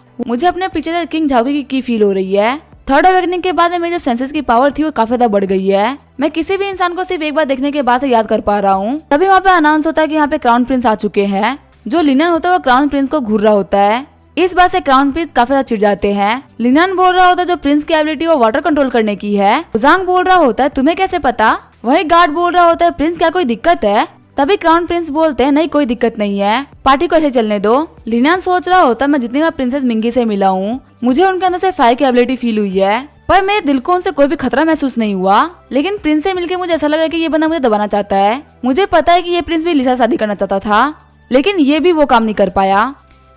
मुझे अपने पीछे से किंग झाओकी की फील हो रही है। थर्ड अवेकनिंग के बाद मेरी जो सेंसेस की पावर थी वो काफी ज्यादा बढ़ गई है। मैं किसी भी इंसान को सिर्फ एक बार देखने के बाद से याद कर पा रहा हूँ। तभी वहाँ पे अनाउंस होता है कि यहाँ पे क्राउन प्रिंस आ चुके हैं। जो लिनियन होता है वो क्राउन प्रिंस को घूर रहा होता है। इस बात से क्राउन प्रिंस काफी ज्यादा चिढ़ जाते हैं। लिनियन बोल रहा होता है जो प्रिंस की एबिलिटी वो वाटर कंट्रोल करने की है। वुजांग बोल रहा होता है तुम्हें कैसे पता। वही गार्ड बोल रहा होता है प्रिंस क्या कोई दिक्कत है। तभी क्राउन प्रिंस बोलते हैं नहीं कोई दिक्कत नहीं है, पार्टी को ऐसे चलने दो। लिनियन सोच रहा होता है मैं जितनी बार प्रिंसेस मिंगी से मिला हूँ मुझे उनके अंदर से फायर की एबिलिटी फील हुई है, पर मेरे दिल को उनसे कोई भी खतरा महसूस नहीं हुआ। लेकिन प्रिंस से मिलकर मुझे ऐसा लग रहा है कि ये बंदा मुझे दबाना चाहता है। मुझे पता है कि ये प्रिंस भी लिसा शादी करना चाहता था, लेकिन ये भी वो काम नहीं कर पाया।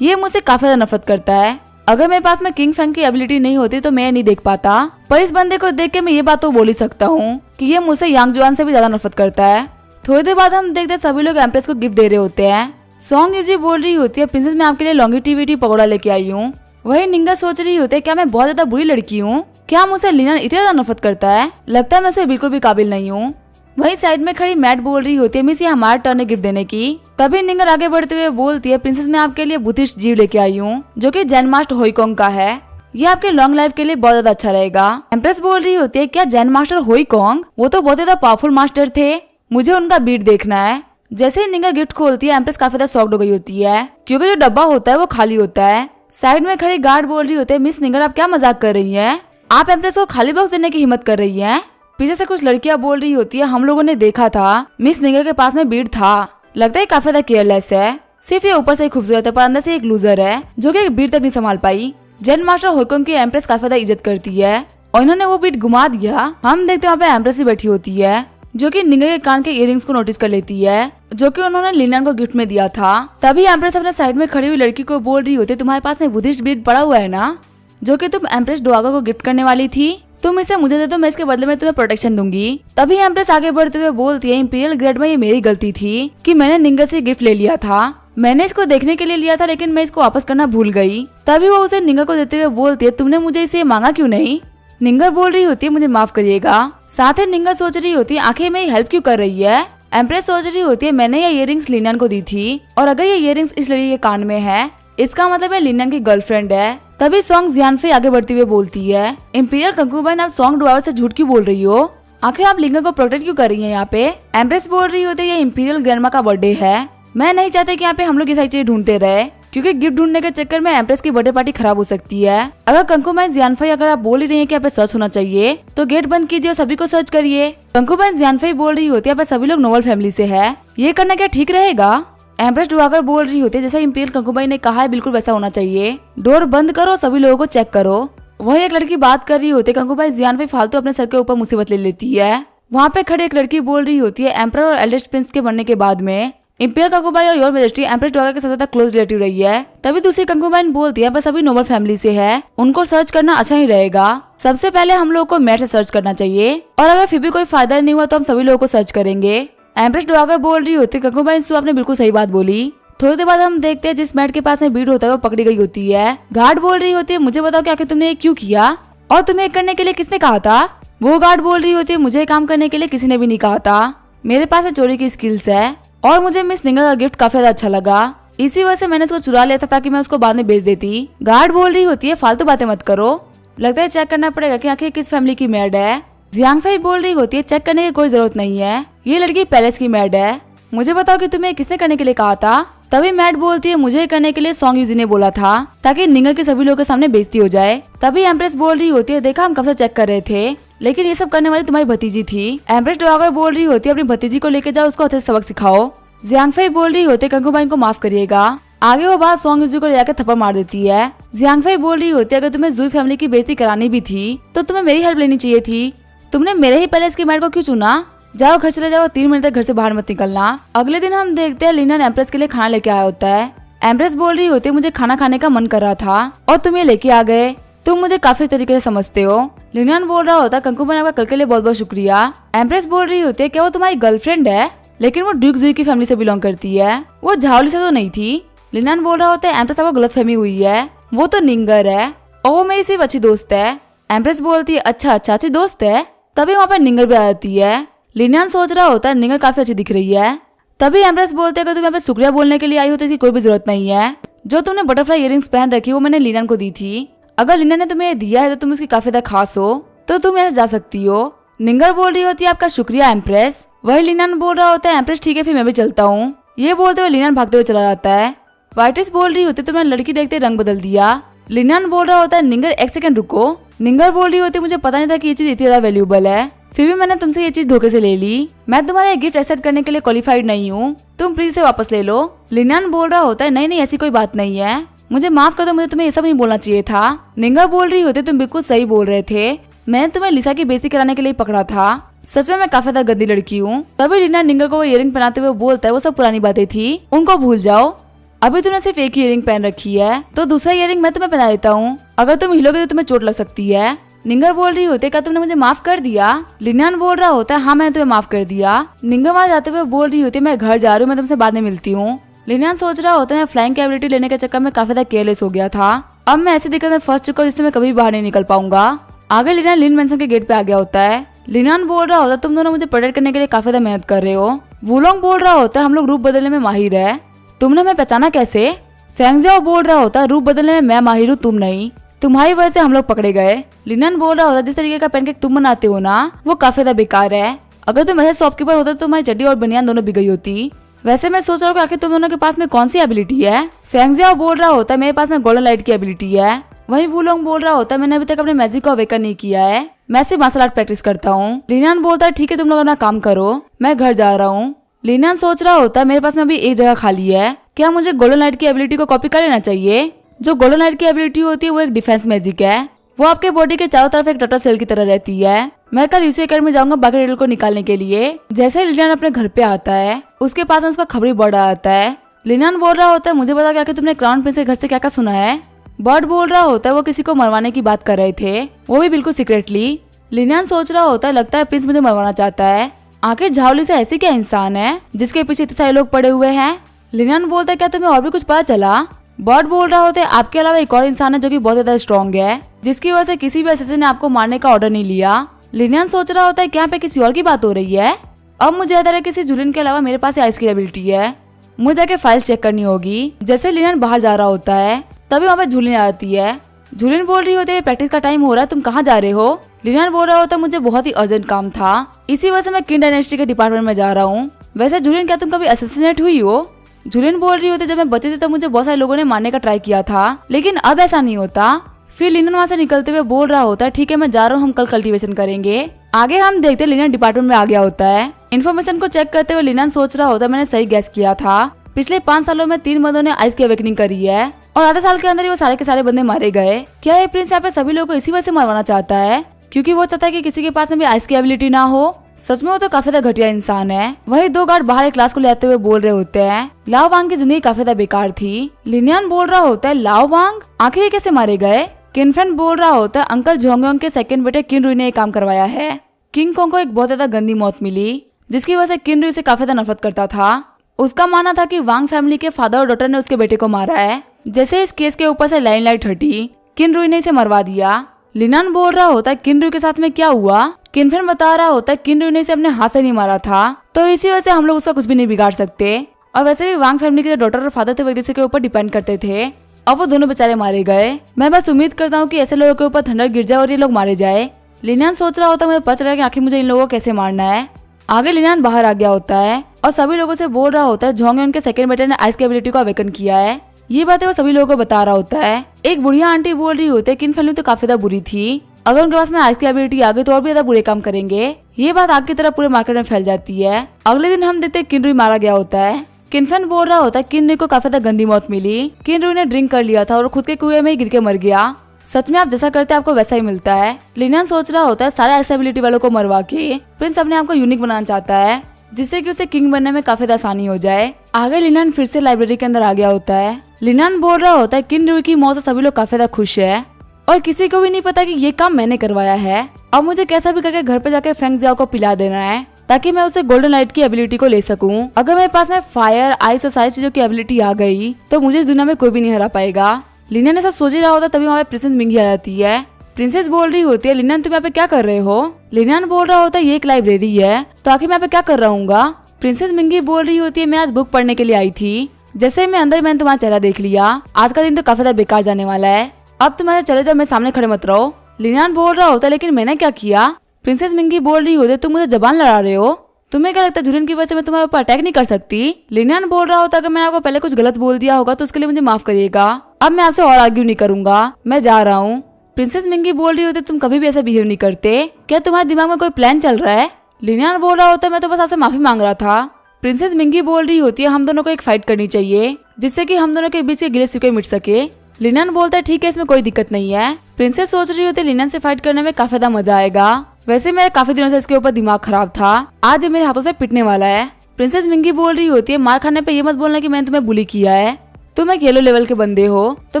ये मुझसे काफी ज्यादा नफरत करता है। अगर मेरे पास में किंग फैंग की एबिलिटी नहीं होती तो मैं नहीं देख पाता, पर इस बंदे को देख के मैं ये बात तो बोल ही सकता हूँ कि ये मुझसे यांग जुआन से भी ज्यादा नफरत करता है। थोड़ी देर बाद हम देखते सभी लोग एम्प्रेस को गिफ्ट दे रहे होते हैं। सॉन्ग यूजी बोल रही होती है प्रिंसेस मैं आपके लिए लॉन्गिटिविटी पकौड़ा लेके आई हूँ। वही निंगा सोच रही होती है क्या मैं बहुत ज्यादा बुरी लड़की हूँ, क्या मुझसे लिनियन इतना ज्यादा नफरत करता है, लगता है मैं उसे बिल्कुल भी काबिल नहीं हूँ। वही साइड में खड़ी मैट बोल रही होती है मिस ये हमारा टर्न है गिफ्ट देने की। तभी निंगर आगे बढ़ते हुए बोलती है प्रिंसेस मैं आपके लिए बुद्धिस्ट जीव लेके आई हूँ जो कि जैन मास्टर होइकोंग का है, ये आपके लॉन्ग लाइफ के लिए बहुत ज्यादा अच्छा रहेगा। एम्प्रेस बोल रही होती है क्या जैन मास्टर होइकोंग, वो तो बहुत ज्यादा पावरफुल मास्टर थे, मुझे उनका बीट देखना है। जैसे ही निंगर गिफ्ट खोलती है एम्प्रेस काफी ज्यादा शॉक्ड हो गई होती है क्योंकि जो डब्बा होता है वो खाली होता है। साइड में खड़ी गार्ड बोल रही होती है मिस निंगर आप क्या मजाक कर रही है, आप एम्प्रेस को खाली बॉक्स देने की हिम्मत कर रही है। पीछे से कुछ लड़कियां बोल रही होती है हम लोगों ने देखा था मिस निंगर के पास में बीट था, लगता है काफी ज्यादा केयरलेस है, सिर्फ ये ऊपर से ही खूबसूरत है पर अंदर से एक लूजर है जो कि बीट तक नहीं संभाल पाई। जैन मास्टर होइकोंग की एम्प्रेस काफी ज्यादा इज्जत करती है और इन्होंने वो बीट घुमा दिया। हम देखते वहाँ पे एम्प्रेस ही बैठी होती है जो कि निंगर के कान के इयररिंग्स को नोटिस कर लेती है जो कि उन्होंने लिनियन को गिफ्ट में दिया था। तभी एम्प्रेस अपने साइड में खड़ी हुई लड़की को बोल रही होती है तुम्हारे पास में बुद्धिस्ट बीट पड़ा हुआ है ना जो कि तुम एम्प्रेस डोवागर को गिफ्ट करने वाली थी, तुम इसे मुझे दे दो मैं इसके बदले में तुम्हें प्रोटेक्शन दूंगी। तभी एम्प्रेस आगे बढ़ते हुए बोलती है इंपीरियल ग्रेड में ये मेरी गलती थी कि मैंने निंगर से गिफ्ट ले लिया था, मैंने इसको देखने के लिए लिया था लेकिन मैं इसको वापस करना भूल गई। तभी वो उसे निंगर को देते हुए बोलती है तुमने मुझे इसे मांगा क्यों नहीं। निंगर बोल रही होती है मुझे माफ करिएगा। साथ ही निंगर सोच रही होती है आखिर मेरी हेल्प क्यों कर रही है। एम्प्रेस सोच रही होती है मैंने ये इयररिंग्स लिनियन को दी थी और अगर ये इयररिंग्स इस लड़की के कान में है इसका मतलब है लिनियन की गर्लफ्रेंड है। तभी सॉन्ग जियानफे आगे बढ़ते हुए बोलती है इंपीरियल कंकूबाइन आप सॉन्ग डोवागर से झूठ क्यों बोल रही हो, आखिर आप लिंगर को प्रोटेक्ट क्यों कर रही हैं यहाँ पे। एम्प्रेस बोल रही होती है ये इंपीरियल ग्रैंडमा का बर्थडे है, मैं नहीं चाहती कि यहाँ पे हम लोग ये सारी चीजें ढूंढते रहे क्योंकि गिफ्ट ढूंढने के चक्कर में एम्प्रेस की बर्थडे पार्टी खराब हो सकती है। अगर कंकूबाइन जियानफे अगर आप बोल ही रही हैं कि यहाँ पे सर्च होना चाहिए तो गेट बंद कीजिए और सभी को सर्च करिए। कंकूबाइन जियानफे बोल रही होती है यहाँ पे सभी लोग नोबल फैमिली से है, ये करना क्या ठीक रहेगा। एम्प्रेस डोवागर बोल रही होती है जैसा इंपीरियल कंकूबाइन ने कहा है बिल्कुल वैसा होना चाहिए, डोर बंद करो सभी लोगों को चेक करो। वही एक लड़की बात कर रही होती है कंकूबाइन जियानफे फालतू अपने सर के ऊपर मुसीबत ले लेती है। वहाँ पे खड़े एक लड़की बोल रही होती है एम्परर और एल्डेस्ट प्रिंस के बनने के बाद में इंपीरियल कंकूबाइन और योर मेजेस्टी एम्प्रेस डोवागर के सबसे ज्यादा क्लोज रिलेटिव रही है। तभी दूसरी कंकूबाइन बोलती है बस सभी नोबल फैमिली से है, उनको सर्च करना अच्छा ही रहेगा, सबसे पहले हम लोग को मैट से सर्च करना चाहिए और अगर फिर भी कोई फायदा नहीं हुआ तो हम सभी लोगों को सर्च करेंगे। एम्प्रेस डोवागर बोल रही होती कंकूबाइन सु आपने बिल्कुल सही बात बोली, थोड़ी देर बाद हम देखते हैं जिस मैट के पास में भीड़ होता है वो पकड़ी गई होती है। गार्ड बोल रही होती है मुझे बताओ कि आखिर तुमने ये क्यों किया और तुम्हें करने के लिए किसने कहा था। वो गार्ड बोल रही होती है मुझे काम करने के लिए किसी ने भी नहीं कहा था, मेरे पास चोरी की स्किल्स है और मुझे मिस निंगल का गिफ्ट काफी ज्यादा अच्छा लगा, इसी वजह से मैंने उसको चुरा लिया था ताकि मैं उसको बाद में बेच देती। गार्ड बोल रही होती है फालतू बातें मत करो, लगता है चेक करना पड़ेगा कि आखिर किस फैमिली की मैड है। जियांग फई बोल रही होती है चेक करने की कोई जरूरत नहीं है, ये लड़की पैलेस की मैड है, मुझे बताओ कि तुम्हें किसने करने के लिए कहा था। तभी मैड बोलती है मुझे करने के लिए सॉन्ग यूजी ने बोला था ताकि निंगल के सभी लोगों के सामने बेइज्जती हो जाए। तभी एम्प्रेस बोल रही होती है देखा हम कब से चेक कर रहे थे, लेकिन ये सब करने वाली तुम्हारी भतीजी थी। एम्प्रेस डॉगर बोल रही होती है अपनी भतीजी को लेके जाओ, उसको अच्छे से सबक सिखाओ। जियांग फई बोल रही होती है कंकुबाइन को माफ करिएगा, आगे वो बात सॉन्ग यूजी को ले जाकर थप्पड़ मार देती है। जियांग फई बोल रही होती है अगर तुम्हें जुई फैमिली की बेइज्जती करानी भी थी तो तुम्हें मेरी हेल्प लेनी चाहिए थी, तुमने मेरे ही पैलेस की मैड को क्यों चुना, जाओ घर चले जाओ, 3 मिनट तक घर से बाहर मत निकलना। अगले दिन हम देखते हैं लिनन एम्प्रेस के लिए खाना लेके आया होता है। एम्प्रेस बोल रही होती है मुझे खाना खाने का मन कर रहा था और तुम ये लेके आ गए, तुम मुझे काफी तरीके से समझते हो। लिनन बोल रहा होता कंकुबाइन आपका कल के लिए बहुत बहुत शुक्रिया। एम्प्रेस बोल रही होती है क्या वो तुम्हारी गर्लफ्रेंड है, लेकिन वो ड्यूक जुई की फैमिली से बिलोंग करती है, वो झावली से तो नहीं थी। लिनन बोल रहा होता है एम्प्रेस आपको गलतफहमी हुई है, वो तो निंगर है और वो मेरी सिर्फ अच्छी दोस्त है। एम्प्रेस बोलती है अच्छा अच्छी दोस्त है। तभी वहाँ पर निंगर भी आ जाती है। लिनन सोच रहा होता है निंगर काफी अच्छी दिख रही है। तभी एम्प्रेस बोलते हैं कि तुम यहाँ पे शुक्रिया बोलने के लिए आई हो तो इसकी कोई भी जरूरत नहीं है, जो तुमने बटरफ्लाई इयररिंग्स पहन रखी वो मैंने लिनन को दी थी, अगर लिनन ने तुम्हें दिया है तो तुम उसकी काफी ज्यादा खास हो तो तुम ऐसे जा सकती हो। निंगर बोल रही होती है आपका शुक्रिया एम्प्रेस। वही लिनन बोल रहा होता है एम्प्रेस ठीक है फिर मैं भी चलता हूँ। ये बोलते हुए लिनन भागते हुए चला जाता है। वाइटिस बोल रही होती है तुमने लड़की देखते रंग बदल दिया। लिनन बोल रहा होता है निंगर एक सेकंड रुको। निंगर बोल रही होती है मुझे पता नहीं था कि ये चीज इतनी ज्यादा वैल्यूएबल है, फिर भी मैंने तुमसे ये चीज धोखे से ले ली, मैं तुम्हारे गिफ्ट एक्सेप्ट करने के लिए क्वालिफाइड नहीं हूँ, तुम प्लीज से वापस ले लो। लिनन बोल रहा होता है नहीं ऐसी कोई बात नहीं है, मुझे माफ कर दो, मुझे तुम्हें ये सब नहीं बोलना चाहिए था। निंगर बोल रही होती तुम बिल्कुल सही बोल रहे थे, मैंने तुम्हें लिसा की बेइज्जती कराने के लिए पकड़ा था, सच में मैं काफी ज्यादा गंदी लड़की हूँ। तभी लिनन निंगर को वो इयरिंग पहनाते हुए बोलता है वो सब पुरानी बातें थी, उनको भूल जाओ, अभी तुमने सिर्फ एक ही इयरिंग पहन रखी है तो दूसरा इयरिंग मैं तुम्हें पहना देता हूँ, अगर तुम हिलोगे तो तुम्हें चोट लग सकती है। निंगर बोल रही होती है क्या तुमने मुझे माफ कर दिया। लिनन बोल रहा होता है हाँ मैंने तुम्हें माफ कर दिया। निंगर वहां जाते हुए बोल रही होती है मैं घर जा रही हूँ, मैं तुमसे बाद में मिलती हूँ। लिनन सोच रहा होता है मैं फ्लाइंग की एबिलिटी लेने के चक्कर में काफी ज्यादा केयरलेस हो गया था, अब मैं ऐसी दिक्कत में फंस चुका हूँ जिससे मैं कभी बाहर नहीं निकल पाऊंगा। आगे लिनन लिन मेंशन के गेट पे आ गया होता है। लिनन बोल रहा होता है तुम दोनों मुझे प्रोटेक्ट करने के लिए काफी ज्यादा मेहनत कर रहे हो। वुलोंग बोल रहा होता है हम लोग रूप बदलने में माहिर है, तुमने हमें पहचाना कैसे। फेंगजियाओ बोल रहा होता है रूप बदलने में मैं माहिर हूँ तुम नहीं, तुम्हारी वजह से हम लोग पकड़े गए। लिनन बोल रहा होता है जिस तरीके का पैनकेक तुम बनाते हो ना वो काफी ज्यादा बेकार है, अगर तुम ऐसे शॉपकीपर होते तो तुम्हारी चड्डी और बनियान दोनों बिक गई होती। वैसे मैं सोच रहा हूँ आखिर तुम दोनों के पास में कौन सी एबिलिटी है। फेंगजियाओ बोल रहा होता है मेरे पास में गोल्डन लाइट की एबिलिटी है। वही वुलोंग बोल रहा होता है मैंने अभी तक अपने मैजिक को अवेकन नहीं किया है, मैं सिर्फ मार्शल आर्ट प्रैक्टिस करता हूँ। लिनन बोलता है ठीक है तुम लोग अपना काम करो, मैं घर जा रहा हूँ। लिनन सोच रहा होता है मेरे पास में अभी एक जगह खाली है, क्या मुझे गोल्डन लाइट की एबिलिटी को कॉपी कर लेना चाहिए। जो गोल्डन लाइट की एबिलिटी होती है वो एक डिफेंस मैजिक है, वो आपके बॉडी के चारों तरफ एक टटर सेल की तरह रहती है। मैं कल यूसी अकेडमी जाऊंगा बाकी रिडल को निकालने के लिए। जैसे लिनन अपने घर पे आता है उसके पास उसका खबरी बर्ड आता है। लिनन बोल रहा होता है मुझे बता क्या तुमने क्राउन प्रिंस के घर से क्या क्या सुना है। बर्ड बोल रहा होता है वो किसी को मरवाने की बात कर रहे थे, वो भी बिल्कुल सीक्रेटली। लिनन सोच रहा होता है लगता है प्रिंस मुझे मरवाना चाहता है, आखिर झावली से ऐसी क्या इंसान है जिसके पीछे इतने सारे लोग पड़े हुए हैं। लिनन बोलता है क्या तुम्हें और भी कुछ पता चला। बर्ड बोल रहा होता है आपके अलावा एक और इंसान है जो कि बहुत ज्यादा स्ट्रॉन्ग है, जिसकी वजह से किसी भी असैसिन ने आपको मारने का ऑर्डर नहीं लिया। लिनन सोच रहा होता है क्या पे किसी और की बात हो रही है, अब मुझे याद आ रहा है किसी जुलिन के अलावा मेरे पास आइस की एबिलिटी है, मुझे जाके फाइल चेक करनी होगी। जैसे लिनन बाहर जा रहा होता है तभी वहाँ पे झूलिन आती है। झूलिन बोल रही होती है प्रैक्टिस का टाइम हो रहा है, तुम कहाँ जा रहे हो। लिनन बोल रहा होता है मुझे बहुत ही अर्जेंट काम था, इसी वजह से मैं किंग डायनेस्टी के डिपार्टमेंट में जा रहा हूँ। वैसे झूलिन क्या तुम कभी असैसिनेट हुई हो। झूलिन बोल रही होती जब मैं बच्चे थे तब मुझे बहुत सारे लोगों ने मारने का ट्राई किया था, लेकिन अब ऐसा नहीं होता। फिर लिनन वहाँ से निकलते हुए बोल रहा होता है ठीक है मैं जा रहा हूँ, हम कल कल्टीवेशन करेंगे। आगे हम देखते हैं लिनन डिपार्टमेंट में आ गया होता है। इन्फॉर्मेशन को चेक करते हुए लिनन सोच रहा होता है मैंने सही गैस किया था, पिछले 5 सालों में 3 बंदों ने आइस की अवेकनिंग करी है और आधे साल के अंदर ही वो सारे के सारे बंदे मारे गए। क्या ये प्रिंस यहाँ पे सभी लोगों को इसी वजह से मरवाना चाहता है क्योंकि वो चाहता है कि किसी के पास में भी आइस की एबिलिटी ना हो। सच में वो तो काफी ज्यादा घटिया इंसान है। वही 2 गार्ड बाहर एक क्लास को ले आते हुए बोल रहे होते हैं लाओ वांग की जिंदगी काफी ज्यादा बेकार थी। लिनन बोल रहा होता है लाओ वांग आखिर ये कैसे मारे गए। किनफेन बोल रहा होता है अंकल जोंगयोंग के सेकंड बेटे किन रुई ने ये काम करवाया है। किंग कोंग को एक बहुत ज्यादा गंदी मौत मिली जिसकी वजह से किन रुई से काफी ज्यादा नफरत करता था। उसका मानना था कि वांग फैमिली के फादर और डॉटर ने उसके बेटे को मारा है। जैसे इस केस के ऊपर से लाइट हटी, किन रुई ने इसे मरवा दिया। लिनान बोल रहा होता है किन रुई के साथ में क्या हुआ। किनफेन बता रहा होता है किन रुई ने इसे अपने हाथ से नहीं मारा था, तो इसी वजह से हम लोग उसका कुछ भी नहीं बिगाड़ सकते। और वैसे भी वांग फैमिली के जो डॉटर और फादर थे वो एक दूसरे के ऊपर डिपेंड करते थे, और वो दोनों बेचारे मारे गए। मैं बस उम्मीद करता हूँ कि ऐसे लोगों के ऊपर थंडर गिर जाए और ये लोग मारे जाए। लिनान सोच रहा होता है मुझे पता चला कि आखिर मुझे इन लोगों को कैसे मारना है। आगे लिनान बाहर आ गया होता है और सभी लोगों से बोल रहा होता है जोंग उनके सेकंड बेटे ने आइस की एबिलिटी को अवेकन किया है। ये बातें वो सभी लोगों को बता रहा होता है। एक बुढ़िया आंटी बोल रही होती है किन फैमिली तो काफी ज्यादा बुरी थी, अगर उनके पास में आइस की एबिलिटी आ गई तो और भी ज्यादा बुरे काम करेंगे। ये बात आग की तरह पूरे मार्केट में फैल जाती है। अगले दिन हम देखते हैं किन रुई मारा गया होता है। किनफेन बोल रहा होता है किन रुई को काफी ज्यादा गंदी मौत मिली। किन रुई ने ड्रिंक कर लिया था और खुद के कुएं में ही गिर के मर गया। सच में आप जैसा करते हैं आपको वैसा ही मिलता है। लिनान सोच रहा होता है सारे ऐसे एबिलिटी वालों को मरवा के प्रिंस अपने आप को यूनिक बनाना चाहता है, जिससे कि उसे किंग बनने में काफी ज्यादा आसानी हो जाए। आगे लिनान फिर से लाइब्रेरी के अंदर आ गया होता है। लिनान बोल रहा होता है किन रुई की मौत से सभी लोग काफी ज्यादा खुश है और किसी को भी नहीं पता कि ये काम मैंने करवाया है। अब मुझे कैसा भी करके घर पे जाकर फेंग जियाओ को पिला देना है ताकि मैं उसे गोल्डन लाइट की एबिलिटी को ले सकूं। अगर मेरे पास में फायर, आइस और सारी चीजों की एबिलिटी आ गई तो मुझे इस दुनिया में कोई भी नहीं हरा पाएगा। लिनान ऐसा सोच ही रहा होता तभी वहाँ पे प्रिंसेस मिंगी आ जाती है। प्रिंसेस बोल रही होती है लिनान तुम यहाँ पे क्या कर रहे हो। लिनान बोल रहा होता है ये एक लाइब्रेरी है तो आखिर मैं यहाँ पे क्या कर रहा हूँ। प्रिंसेस मिंगी बोल रही होती है मैं आज बुक पढ़ने के लिए आई थी, जैसे मैं अंदर मैंने तुम्हारा चेहरा देख लिया, आज का दिन तो काफी ज्यादा बेकार जाने वाला है, अब तुम ऐसे चले जाओ, मेरे सामने खड़े मत रहो। लिनान बोल रहा होता है लेकिन मैंने क्या किया। प्रिंसेस मिंगी बोल रही होती है तुम मुझे जबान लड़ा रहे हो, तुम्हें क्या लगता है झुरन की वजह से मैं तुम्हारे ऊपर अटैक नहीं कर सकती। लिनान बोल रहा होता है अगर मैंने आपको पहले कुछ गलत बोल दिया होगा तो उसके लिए मुझे माफ करिएगा, अब मैं आपसे और आर्ग्यू नहीं करूंगा, मैं जा रहा हूँ। प्रिंसेस मिंगी बोल रही होती है तुम कभी भी ऐसा बिहेव नहीं करते, क्या तुम्हारे दिमाग में कोई प्लान चल रहा है। लिनान बोल रहा होता है मैं तो बस आपसे माफी मांग रहा था। प्रिंसेस मिंगी बोल रही होती है हम दोनों को एक फाइट करनी चाहिए जिससे कि हम दोनों के बीच के गिले शिकवे मिट सके। लिनान बोलता है ठीक है इसमें कोई दिक्कत नहीं है। प्रिंसेस सोच रही होती है लिनान से फाइट करने में काफी ज्यादा मजा आएगा, वैसे मेरा काफी दिनों से इसके ऊपर दिमाग खराब था, आज ये मेरे हाथों से पिटने वाला है। प्रिंसेस मिंगी बोल रही होती है मार खाने पे ये मत बोलना कि मैंने तुम्हें बुली किया है, तुम एक येलो लेवल के बंदे हो तो